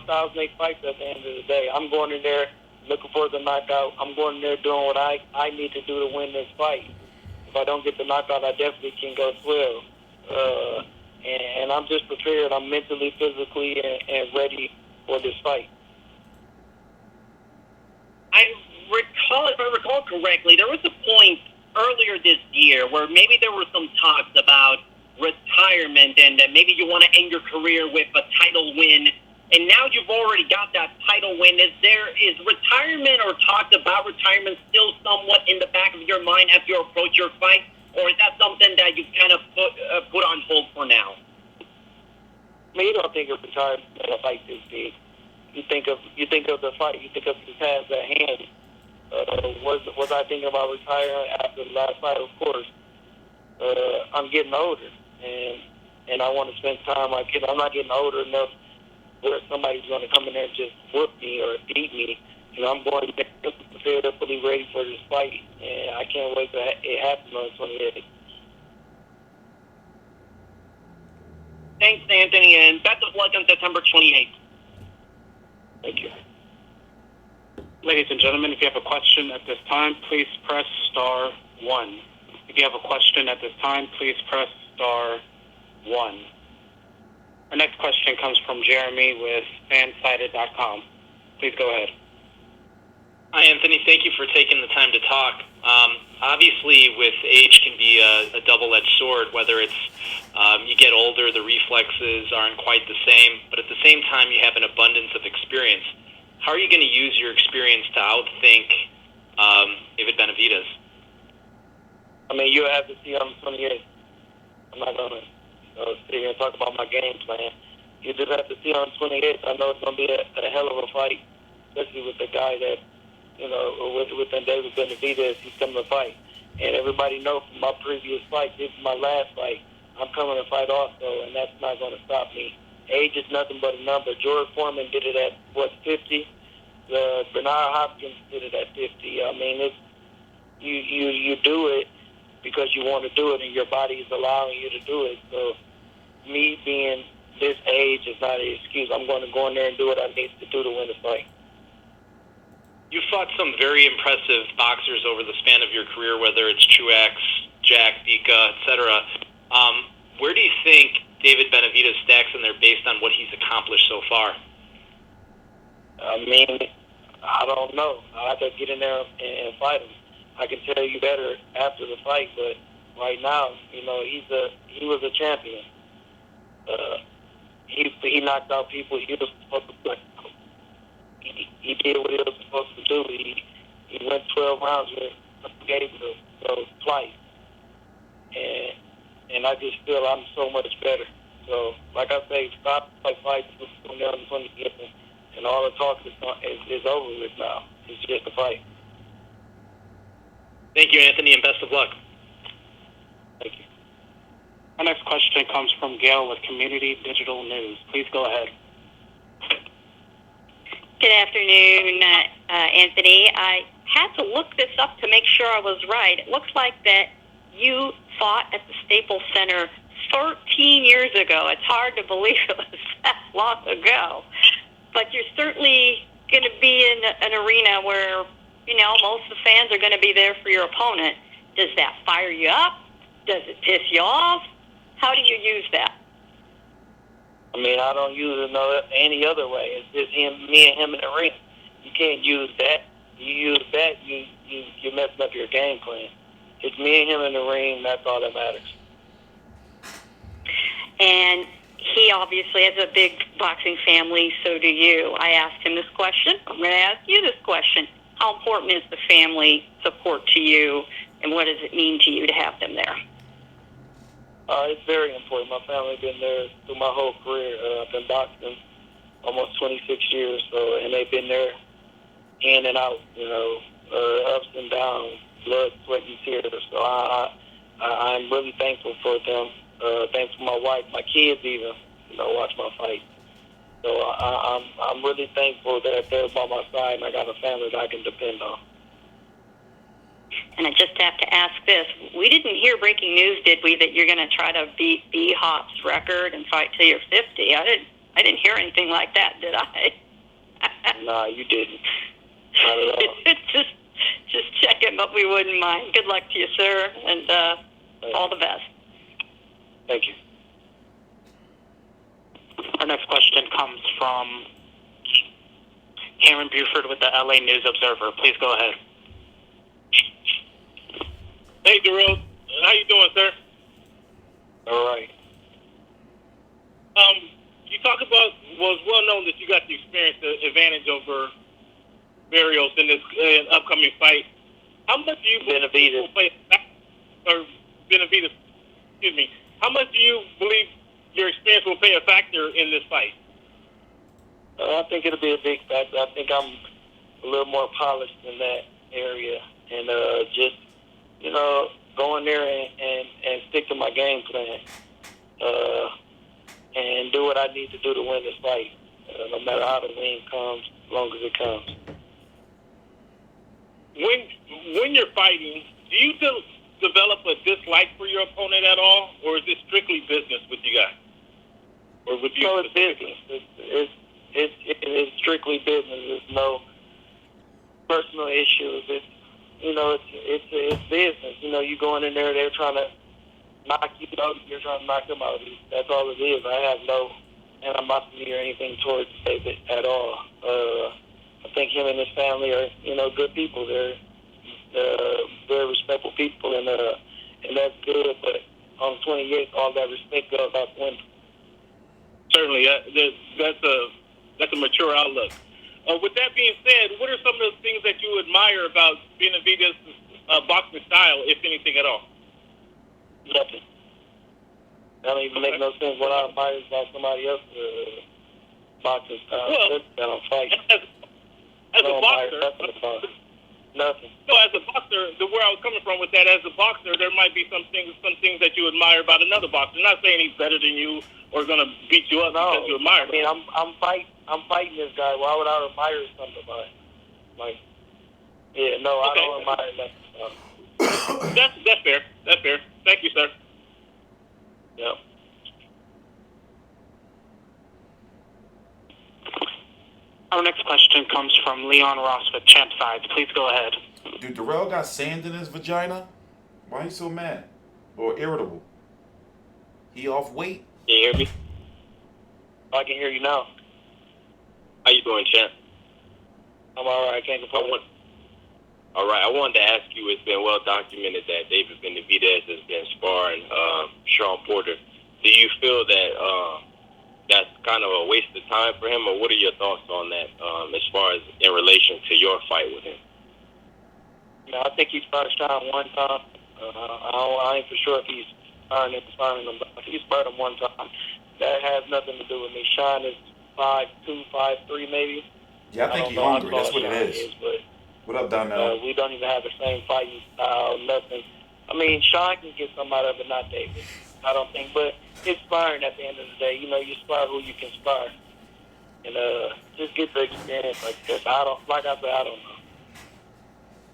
styles make fights at the end of the day. I'm going in there looking for the knockout. I'm going in there doing what I need to do to win this fight. If I don't get the knockout, I definitely can go 12. And I'm just prepared. I'm mentally, physically, and ready for this fight. If I recall correctly, there was a point earlier this year where maybe there were some talks about retirement and that maybe you want to end your career with a title win. And now you've already got that title win. Is retirement or talks about retirement still somewhat in the back of your mind as you approach your fight, or is that something that you've kind of put on hold for now? I mean, you don't think of retirement in a fight this big. You think of the fight. You think of the task at hand. Was I thinking about retiring after the last fight? Of course. I'm getting older, and I want to spend time. I'm not getting older enough where somebody's going to come in there and just whoop me or beat me. I'm going to be prepared, fully ready for this fight, and I can't wait till it happens on the 28th. Thanks, Anthony, and best of luck on September 28th. Thank you. Ladies and gentlemen, if you have a question at this time, please press star 1. If you have a question at this time, please press star 1. Our next question comes from Jeremy with fansided.com. Please go ahead. Hi, Anthony. Thank you for taking the time to talk. Obviously, with age can be a double-edged sword, whether it's you get older, the reflexes aren't quite the same, but at the same time, you have an abundance of experience. How are you going to use your experience to outthink David Benavidez? I mean, you'll have to see on the 28th. I'm not going to sit here and talk about my game plan. You just have to see on the 28th. I know it's going to be a hell of a fight, especially with the guy that, with David Benavidez, he's coming to fight. And everybody knows from my previous fight, this is my last fight, I'm coming to fight also, and that's not going to stop me. Age is nothing but a number. George Foreman did it at, 50? Bernard Hopkins did it at 50. I mean, you do it because you want to do it, and your body is allowing you to do it. So me being this age is not an excuse. I'm going to go in there and do what I need to do to win the fight. You fought some very impressive boxers over the span of your career, whether it's Truex, Jack, Dika, etc. Where do you think David Benavidez stacks in there based on what he's accomplished so far? I mean, I don't know. I'll have to get in there and fight him. I can tell you better after the fight, but right now, he was a champion. He knocked out people he was supposed to play. He did what he was supposed to do. He went 12 rounds with Gabriel, twice. And I just feel I'm so much better. So, like I say, stop fights from down to 20 and all the talk is over with now. It's just a fight. Thank you, Anthony, and best of luck. Thank you. Our next question comes from Gail with Community Digital News. Please go ahead. Good afternoon, Anthony. I had to look this up to make sure I was right. It looks like that you fought at the Staples Center 13 years ago. It's hard to believe it was that long ago. But you're certainly going to be in an arena where, most of the fans are going to be there for your opponent. Does that fire you up? Does it piss you off? How do you use that? I mean, I don't use it any other way. It's just me and him in the ring. You can't use that. You use that, you're messing up your game plan. It's me and him in the ring. That's all that matters. And he obviously has a big boxing family, so do you. I asked him this question. I'm going to ask you this question. How important is the family support to you, and what does it mean to you to have them there? It's very important. My family's been there through my whole career. I've been boxing almost 26 years, and they've been there in and out, ups and downs, blood, sweat, and tears. So I'm really thankful for them. Thanks for my wife, my kids even, watch my fight. So I'm really thankful that they're by my side and I got a family that I can depend on. And I just have to ask this. We didn't hear breaking news, did we, that you're going to try to beat B-Hop's record and fight till you're 50? I didn't hear anything like that, did I? Nah, you didn't. Not at all. just checking, but we wouldn't mind. Good luck to you, sir, and all the best. Thank you. Our next question comes from Cameron Buford with the LA News Observer. Please go ahead. Hey, Dirrell. How you doing, sir? All right. You talk about, well, it's well known that you got the experience, the advantage over Barrios in this upcoming fight. How much do you Benavidez. or Benavidez, excuse me, how much do you believe your experience will play a factor in this fight? I think it'll be a big factor. I think I'm a little more polished in that area. And just, go in there and stick to my game plan. And do what I need to do to win this fight. No matter how the win comes, as long as it comes. When you're fighting, do you develop a dislike for your opponent at all, or is it strictly business with you guys? Or with you? No, it's business. It's strictly business. There's no personal issues. It's business. You going in there, they're trying to knock you out, you're trying to knock them out. That's all it is. I have no animosity or anything towards David at all. I think him and his family are, good people. They're very respectful people, and that's good. But on the 28th, all that respect goes out the window. Certainly, that's a mature outlook. With that being said, what are some of the things that you admire about Benavidez's boxing style, if anything at all? Nothing. That don't even make no sense. What I admire is about somebody else's boxing style. Well, that don't fight. As a boxer, nothing. So as a boxer, where I was coming from with that, as a boxer, there might be some things that you admire about another boxer. I'm not saying he's better than you or going to beat you up because you admire him. I mean, I'm fighting this guy. Why would I admire something about him? I don't admire that stuff. That's fair. That's fair. Thank you, sir. Yep. Our next question comes from Leon Ross with Champ Sides. Please go ahead. Dude, Dirrell got sand in his vagina? Why are you so mad? Or irritable? He off weight? Can you hear me? I can hear you now. How you doing, Champ? I'm all right. I can't complain. All right. I wanted to ask you, it's been well documented that David Benavidez has been sparring Sean Porter. Do you feel that that's kind of a waste of time for him, or what are your thoughts on that as far as in relation to your fight with him? I think he sparred Sean one time. I ain't for sure if he's sparring him, but he sparred him one time. That has nothing to do with me. Sean is 5'2", 5'3", maybe. Yeah, I think he's hungry. That's what it is. What up, Donnell? We don't even have the same fighting style, nothing. I mean, Sean can get some out of it, not David. I don't think, but it's sparring at the end of the day. You spar who you can spar. And just get the experience like this. I don't know.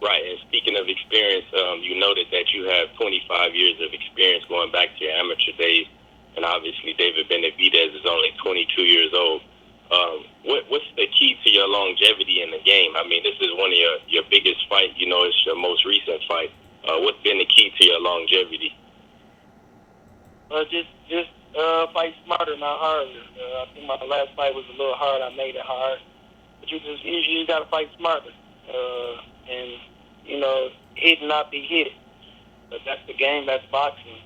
Right, and speaking of experience, you noted that you have 25 years of experience going back to your amateur days, and obviously David Benavidez is only 22 years old. What's the key to your longevity in the game? I mean, this is one of your biggest fights. It's your most recent fight. What's been the key to your longevity? Just fight smarter, not harder. I think my last fight was a little hard. I made it hard. But you just got to fight smarter. And, hit and not be hit. But that's the game. That's boxing.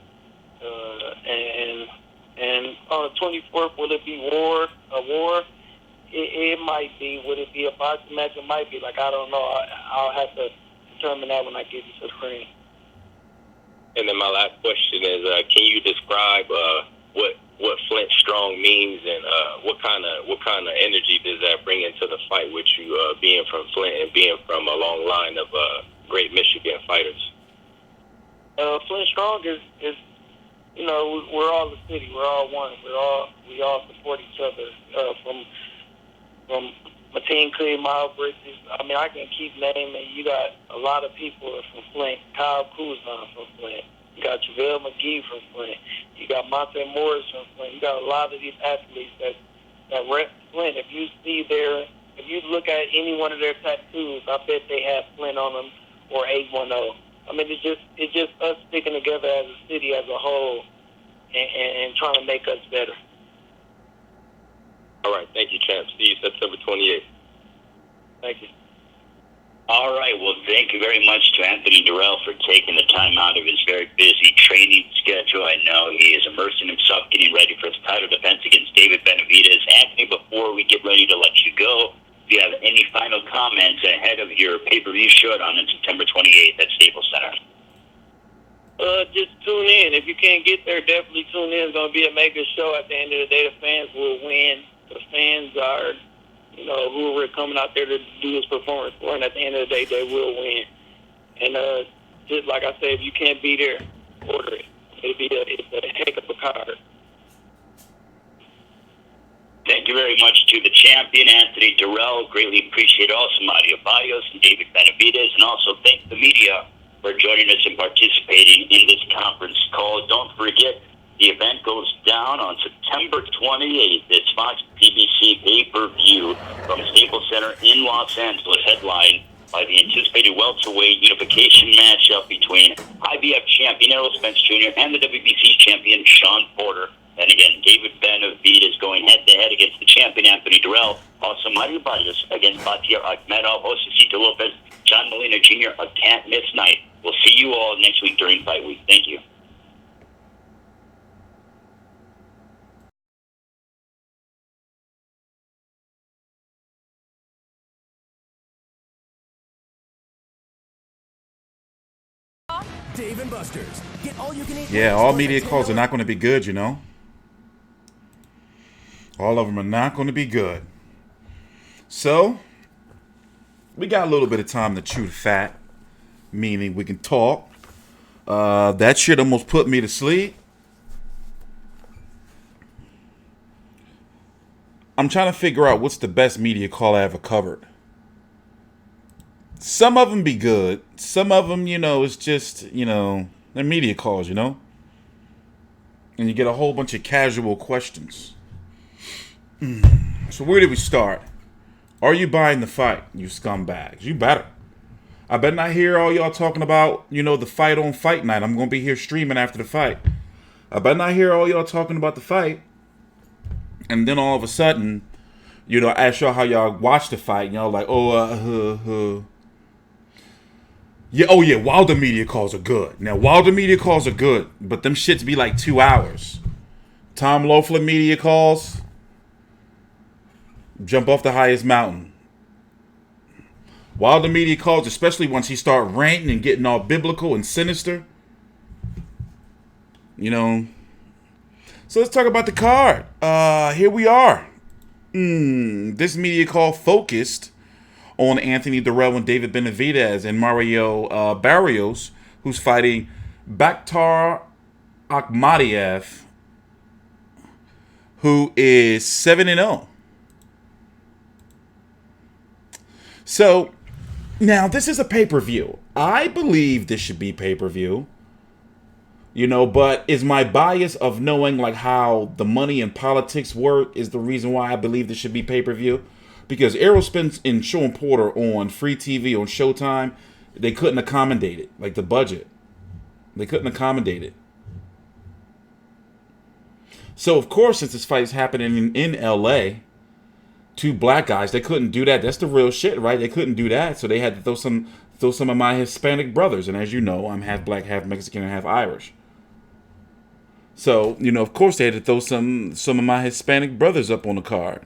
And on the 24th, will it be a war? It might be. Would it be a boxing match? It might be. I don't know. I'll have to determine that when I get to the ring. And then my last question is, can you describe what Flint Strong means, and what kind of energy does that bring into the fight with you, being from Flint and being from a long line of great Michigan fighters? Flint Strong is you know, we're all the city. We're all one. We all support each other. From Mateen Clear, Miles Bridges. I mean, I can keep naming. You got a lot of people from Flint. Kyle Kuzan from Flint. You got JaVale McGee from Flint. You got Monte Morris from Flint. You got a lot of these athletes that rep Flint. If you look at any one of their tattoos, I bet they have Flint on them or 810. I mean, it's just us sticking together as a city as a whole and trying to make us better. All right. Thank you, champ. See you September 28th. Thank you. All right. Well, thank you very much to Anthony Dirrell for taking the time out of his very busy training schedule. I know he is immersing himself getting ready for his title defense against David Benavidez. Anthony, before we get ready to let you go, do you have any final comments ahead of your pay-per-view showdown on September 28th at Staples Center? Just tune in. If you can't get there, definitely tune in. It's going to be a mega show. At the end of the day, the fans will win. The fans are, you know, who we're coming out there to do this performance for, and at the end of the day, they will win. And just like I said, if you can't be there, order it. It's a heck of a card. Thank you very much to the champion, Anthony Dirrell. Greatly appreciate also Mario Barrios and David Benavidez, and also thank the media for joining us and participating in this conference call. Don't forget, the event goes down on September 28th. It's FOX PBC Pay-Per-View from Staples Center in Los Angeles, headlined by the anticipated welterweight unification matchup between IBF champion Errol Spence Jr. and the WBC champion Sean Porter. And again, David Benavidez going head-to-head against the champion Anthony Dirrell. Also, Mario Barrios against Batir Akhmedov, Josecito Lopez, John Molina Jr., a can't-miss night. We'll see you all next week during Fight Week. Thank you. Dave and Buster's. Get all you can eat. Yeah, all media calls are not going to be good, you know. All of them are not going to be good. So, we got a little bit of time to chew the fat, meaning we can talk. That shit almost put me to sleep. I'm trying to figure out what's the best media call I ever covered. Some of them be good. Some of them, you know, it's just, you know, they're media calls, you know. And you get a whole bunch of casual questions. So where did we start? Are you buying the fight, you scumbags? You better. I better not hear all y'all talking about, you know, the fight on fight night. I'm going to be here streaming after the fight. I better not hear all y'all talking about the fight. And then all of a sudden, you know, I ask y'all how y'all watch the fight. And y'all like, yeah, oh yeah, Wilder media calls are good. Now, Wilder media calls are good, but them shits be like 2 hours. Tom Loeffler media calls, jump off the highest mountain. Wilder media calls, especially once he start ranting and getting all biblical and sinister. You know. So let's talk about the card. Here we are. This media call focused on Anthony Dirrell and David Benavidez and Mario Barrios, who's fighting Bakhtar Akhmadiev, who is 7-0. So, now this is a pay-per-view. I believe this should be pay-per-view. You know, but is my bias of knowing like how the money and politics work is the reason why I believe this should be pay-per-view? Because Errol Spence and Sean Porter on free TV on Showtime, they couldn't accommodate it. Like the budget. They couldn't accommodate it. So, of course, since this fight is happening in LA, two black guys, they couldn't do that. That's the real shit, right? They couldn't do that. So they had to throw some of my Hispanic brothers. And as you know, I'm half black, half Mexican, and half Irish. So, you know, of course they had to throw some of my Hispanic brothers up on the card.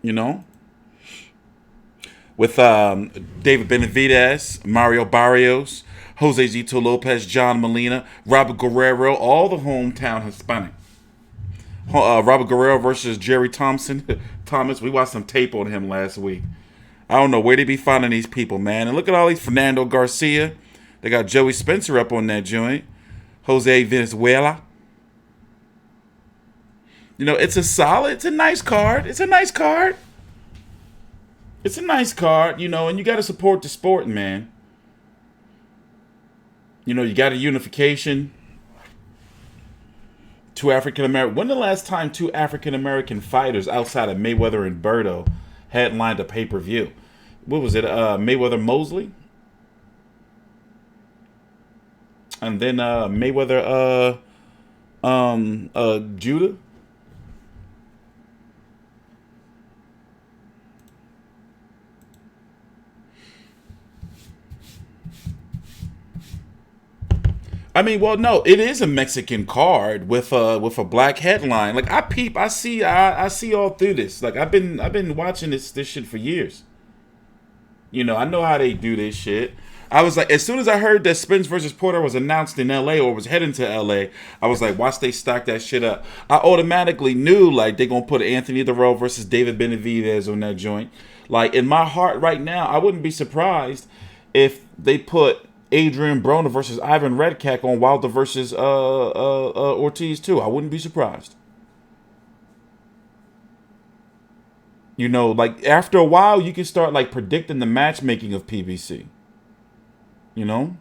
You know? With David Benavidez, Mario Barrios, Josecito Lopez, John Molina, Robert Guerrero, all the hometown Hispanic. Robert Guerrero versus Jerry Thomas. We watched some tape on him last week. I don't know where they be finding these people, man. And look at all these Fernando Garcia. They got Joey Spencer up on that joint. Jose Venezuela. You know, it's a nice card. It's a nice card. It's a nice card, you know, and you got to support the sport, man. You know, you got a unification. Two African American. When the last time two African American fighters outside of Mayweather and Berto headlined a pay-per-view? What was it? Mayweather Mosley? And then Mayweather Judah? I mean, well, no, it is a Mexican card with a black headline. Like I see all through this. Like I've been watching this shit for years. You know, I know how they do this shit. I was like, as soon as I heard that Spence versus Porter was announced in LA or was heading to LA, I was like, watch they stack that shit up. I automatically knew like they're gonna put Anthony Dirrell versus David Benavidez on that joint. Like in my heart right now, I wouldn't be surprised if they put Adrian Broner versus Ivan Redkach on Wilder versus Ortiz too. I wouldn't be surprised. You know, like after a while, you can start like predicting the matchmaking of PBC. You know?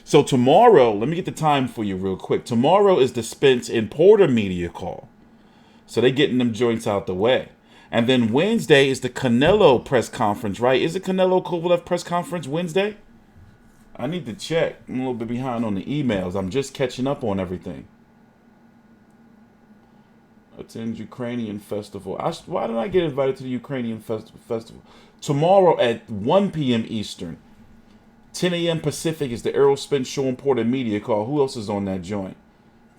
So tomorrow, let me get the time for you real quick. Tomorrow is the Spence and Porter media call. So they getting them joints out the way. And then Wednesday is the Canelo press conference, right? Is it Canelo Kovalev press conference Wednesday? I need to check. I'm a little bit behind on the emails. I'm just catching up on everything. Attend Ukrainian festival. Why did I get invited to the Ukrainian festival? Tomorrow at 1 p.m. Eastern. 10 a.m. Pacific is the Errol Spence Show and Porter media call. Who else is on that joint?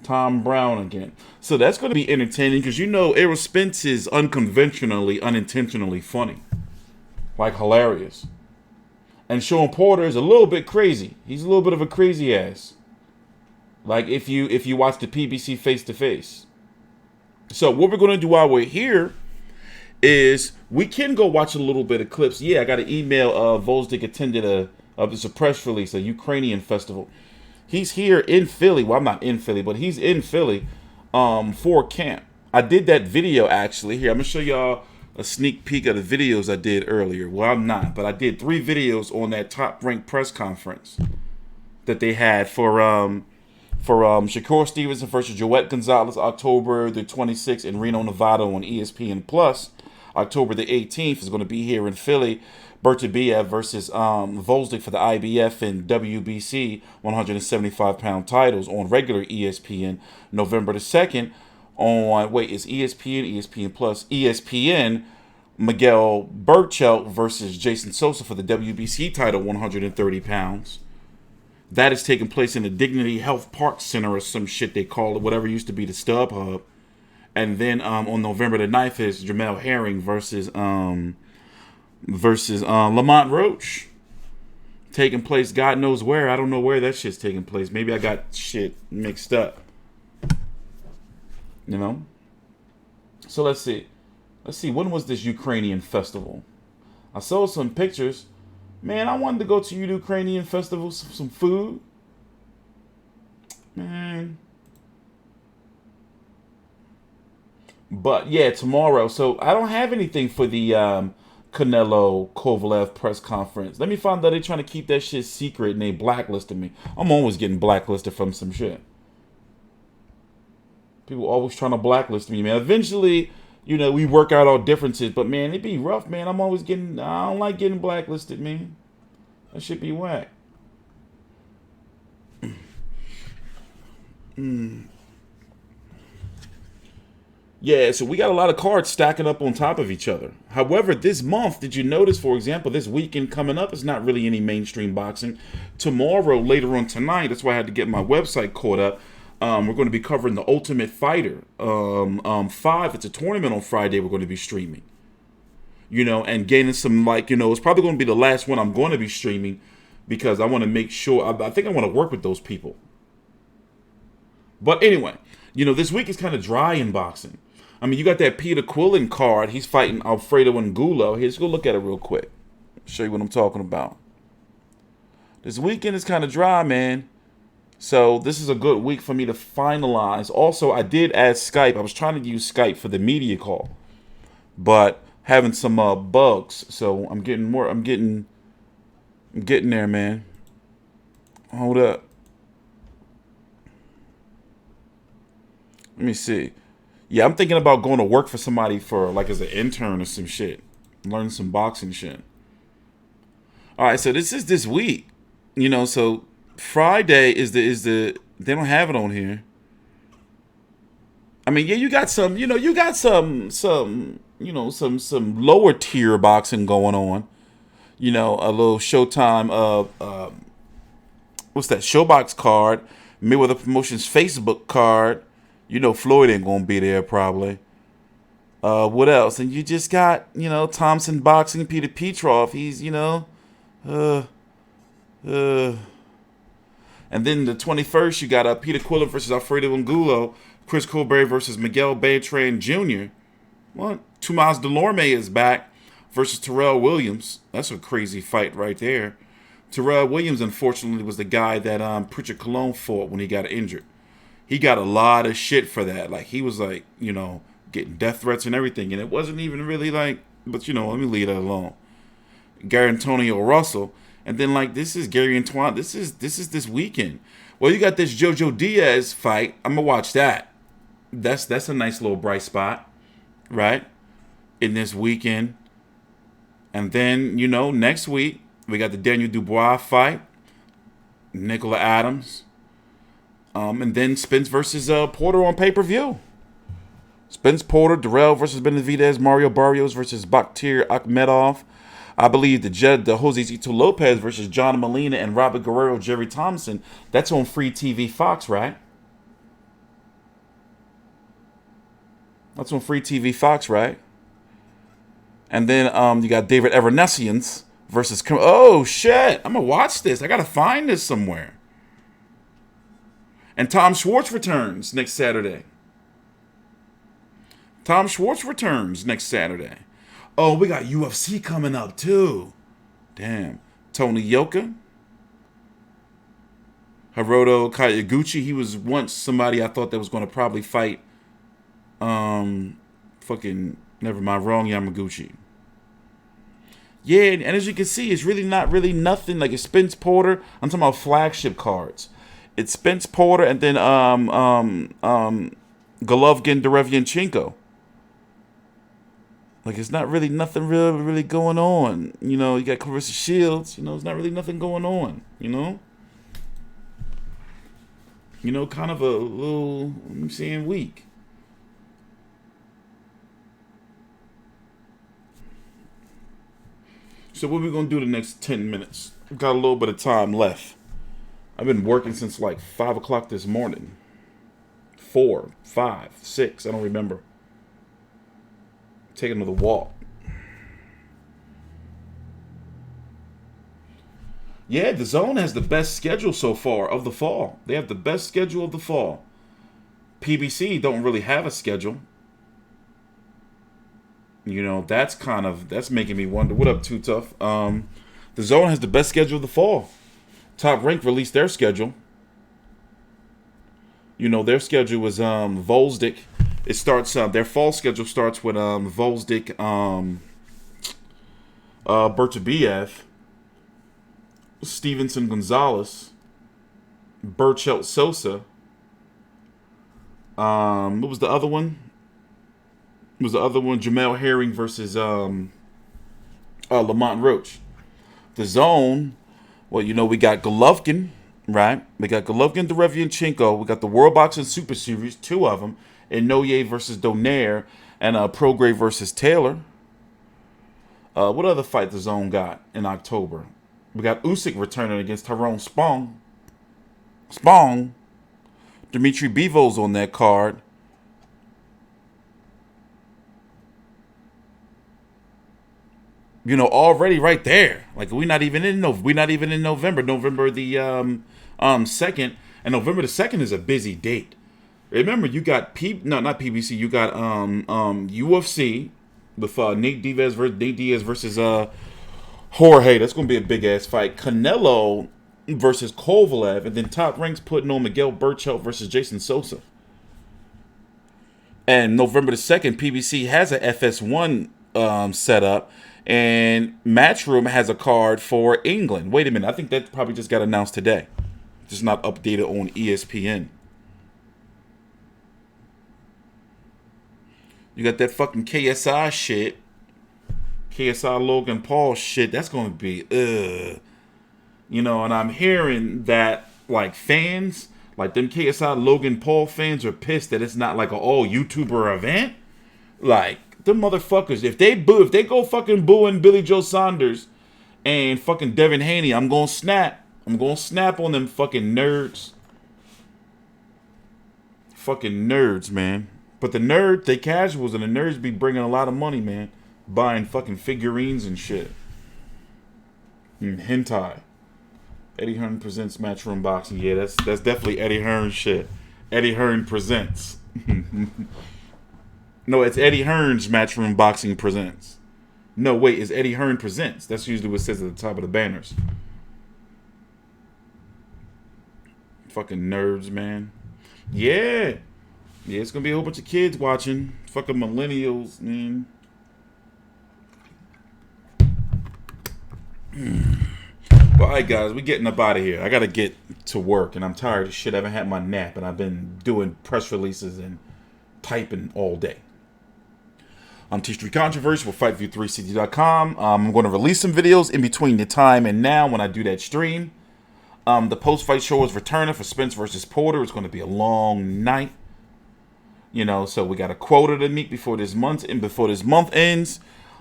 Tom Brown again. So that's going to be entertaining because you know Errol Spence is unintentionally funny. Like hilarious. And Sean Porter is a little bit crazy. He's a little bit of a crazy ass. Like if you watch the PBC face to face. So what we're going to do while we're here is we can go watch a little bit of clips. Yeah, I got an email. Volzdik attended it's a press release, a Ukrainian festival. He's here in Philly. Well, I'm not in Philly, but he's in Philly for camp. I did that video actually. Here, I'm going to show y'all a sneak peek of the videos I did earlier. Well, I'm not, but I did 3 videos on that top-ranked press conference that they had for Shakur Stevenson versus Joette Gonzalez, October the 26th in Reno, Nevada on ESPN Plus. October the 18th is going to be here in Philly. Bertabiev versus Volzdik for the IBF and WBC 175-pound titles on regular ESPN. November the 2nd on, is ESPN Plus, ESPN, Miguel Burchelt versus Jason Sosa for the WBC title, 130 pounds. That is taking place in the Dignity Health Park Center or some shit they call it, whatever used to be the StubHub. And then on November the 9th is Jamel Herring versus Lamont Roach. Taking place God knows where. I don't know where that shit's taking place. Maybe I got shit mixed up. You know? So let's see. When was this Ukrainian festival? I saw some pictures. Man, I wanted to go to Ukrainian festival, some food. Man. But yeah, tomorrow. So I don't have anything for the Canelo Kovalev press conference. Let me find out they're trying to keep that shit secret and they blacklisted me. I'm always getting blacklisted from some shit. People always trying to blacklist me, man. Eventually, you know, we work out our differences, but man, it'd be rough, man. I don't like getting blacklisted, man. That should be whack. Yeah, so we got a lot of cards stacking up on top of each other. However, this month, did you notice, for example, this weekend coming up, it's not really any mainstream boxing. Tomorrow, later on tonight, that's why I had to get my website caught up. We're going to be covering the Ultimate Fighter 5. It's a tournament on Friday we're going to be streaming. You know, and gaining some, like, you know, it's probably going to be the last one I'm going to be streaming because I want to make sure, I think I want to work with those people. But anyway, you know, this week is kind of dry in boxing. I mean, you got that Peter Quillen card. He's fighting Alfredo Angulo. Here, let's go look at it real quick. Show you what I'm talking about. This weekend is kind of dry, man. So this is a good week for me to finalize. Also, I did add Skype. I was trying to use Skype for the media call, but having some bugs. So I'm getting there, man. Hold up. Let me see. Yeah, I'm thinking about going to work for somebody for like as an intern or some shit. Learn some boxing shit. All right, so this is this week. You know, so Friday is the they don't have it on here. I mean, yeah, you got some lower tier boxing going on. You know, a little Showtime what's that? Showbox card, Mayweather Promotions Facebook card. You know Floyd ain't gonna be there probably. What else? And you just got, Thompson Boxing, Peter Petroff. He's, and then the 21st, you got Peter Quillen versus Alfredo Angulo, Chris Colbert versus Miguel Beltran Jr. What? Tomas Delorme is back versus Dirrell Williams. That's a crazy fight right there. Dirrell Williams, unfortunately, was the guy that Pritchard Colon fought when he got injured. He got a lot of shit for that. Like, he was like, getting death threats and everything. And it wasn't even really like, but let me leave that alone. Gary Antonio Russell. And then this is Gary Antoine. This is this weekend. Well, you got this Jojo Diaz fight. I'm gonna watch that. That's a nice little bright spot, right? In this weekend. And then, next week, we got the Daniel Dubois fight. Nicola Adams. And then Spence versus Porter on pay-per-view. Spence Porter, Dirrell versus Benavidez, Mario Barrios versus Bakhtir Akhmedov. I believe the Josecito Lopez versus John Molina and Robert Guerrero, Jerry Thompson. That's on Free TV Fox, right? That's on Free TV Fox, right? And then you got David Evanesians versus... Oh, shit. I'm going to watch this. I got to find this somewhere. And Tom Schwartz returns next Saturday. Tom Schwartz returns next Saturday. Oh, we got UFC coming up, too. Damn. Tony Yoka. Hiroto Kayaguchi. He was once somebody I thought that was going to probably fight. Never mind. Wrong Yamaguchi. Yeah, and as you can see, it's really not really nothing. Like it's Spence Porter. I'm talking about flagship cards. It's Spence Porter and then Golovkin Derevianchenko. Like, it's not really nothing really going on. You got Clarissa Shields. It's not really nothing going on. Kind of a little, I'm saying, weak. So what are we going to do the next 10 minutes? We've got a little bit of time left. I've been working since 5 o'clock this morning. 4, 5, 6, I don't remember. Taking another walk. Yeah, the Zone has the best schedule so far of the fall. They have the best schedule of the fall. PBC don't really have a schedule. That's making me wonder. What up, Too Tough? The Zone has the best schedule of the fall. Top Rank released their schedule. Their schedule was Volzdik. It starts. Their fall schedule starts with Volzdik, Bertabiev, Stevenson Gonzalez, Burchelt Sosa. What was the other one? Jamel Herring versus Lamont Roach. The Zone. Well, we got Golovkin, right? We got Golovkin, Derevianchenko. We got the World Boxing Super Series, 2 of them. And Noye versus Donaire. And Prograis versus Taylor. What other fight the Zone got in October? We got Usyk returning against Tyrone Spong. Dimitri Bivol on that card. Already right there. Like we're not even in November. November the 2nd, and November the 2nd is a busy date. Remember, you got not PBC. You got UFC with Nate Diaz versus Jorge. That's gonna be a big ass fight. Canelo versus Kovalev, and then Top Rank's putting on Miguel Berchelt versus Jason Sosa. And November the 2nd, PBC has a FS1 set up, and Matchroom has a card for England. Wait a minute, I think that probably just got announced today. Just not updated on ESPN. You got that fucking KSI shit. KSI Logan Paul shit. That's going to be, You know, and I'm hearing that, like, fans, like them KSI Logan Paul fans are pissed that it's not like an all YouTuber event. Like, them motherfuckers, if they go fucking booing Billy Joe Saunders and fucking Devin Haney, I'm going to snap. I'm going to snap on them fucking nerds. Fucking nerds, man. But the nerds, they casuals, and the nerds be bringing a lot of money, man. Buying fucking figurines and shit. And hentai. Eddie Hearn presents Matchroom Boxing. Yeah, that's definitely Eddie Hearn shit. Eddie Hearn presents. No, it's Eddie Hearn's Matchroom Boxing presents. No, wait, it's Eddie Hearn presents. That's usually what it says at the top of the banners. Fucking nerds, man. Yeah. Yeah, it's going to be a whole bunch of kids watching. Fucking millennials, man. But alright, guys, we're getting up out of here. I got to get to work, and I'm tired of shit. I haven't had my nap, and I've been doing press releases and typing all day. I'm TstreeT Controversy with FightView360.com. I'm going to release some videos in between the time and now when I do that stream. The post-fight show is returning for Spence versus Porter. It's going to be a long night. You know, so we got a quota to meet before this month ends.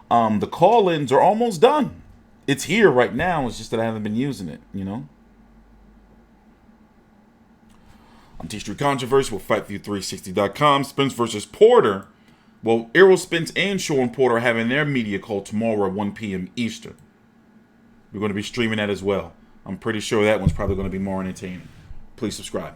The call-ins are almost done. It's here right now. It's just that I haven't been using it, you know. I'm TstreeT Controversy with FightView360.com. Spence versus Porter. Well, Errol Spence and Sean Porter are having their media call tomorrow at 1 p.m. Eastern. We're going to be streaming that as well. I'm pretty sure that one's probably going to be more entertaining. Please subscribe.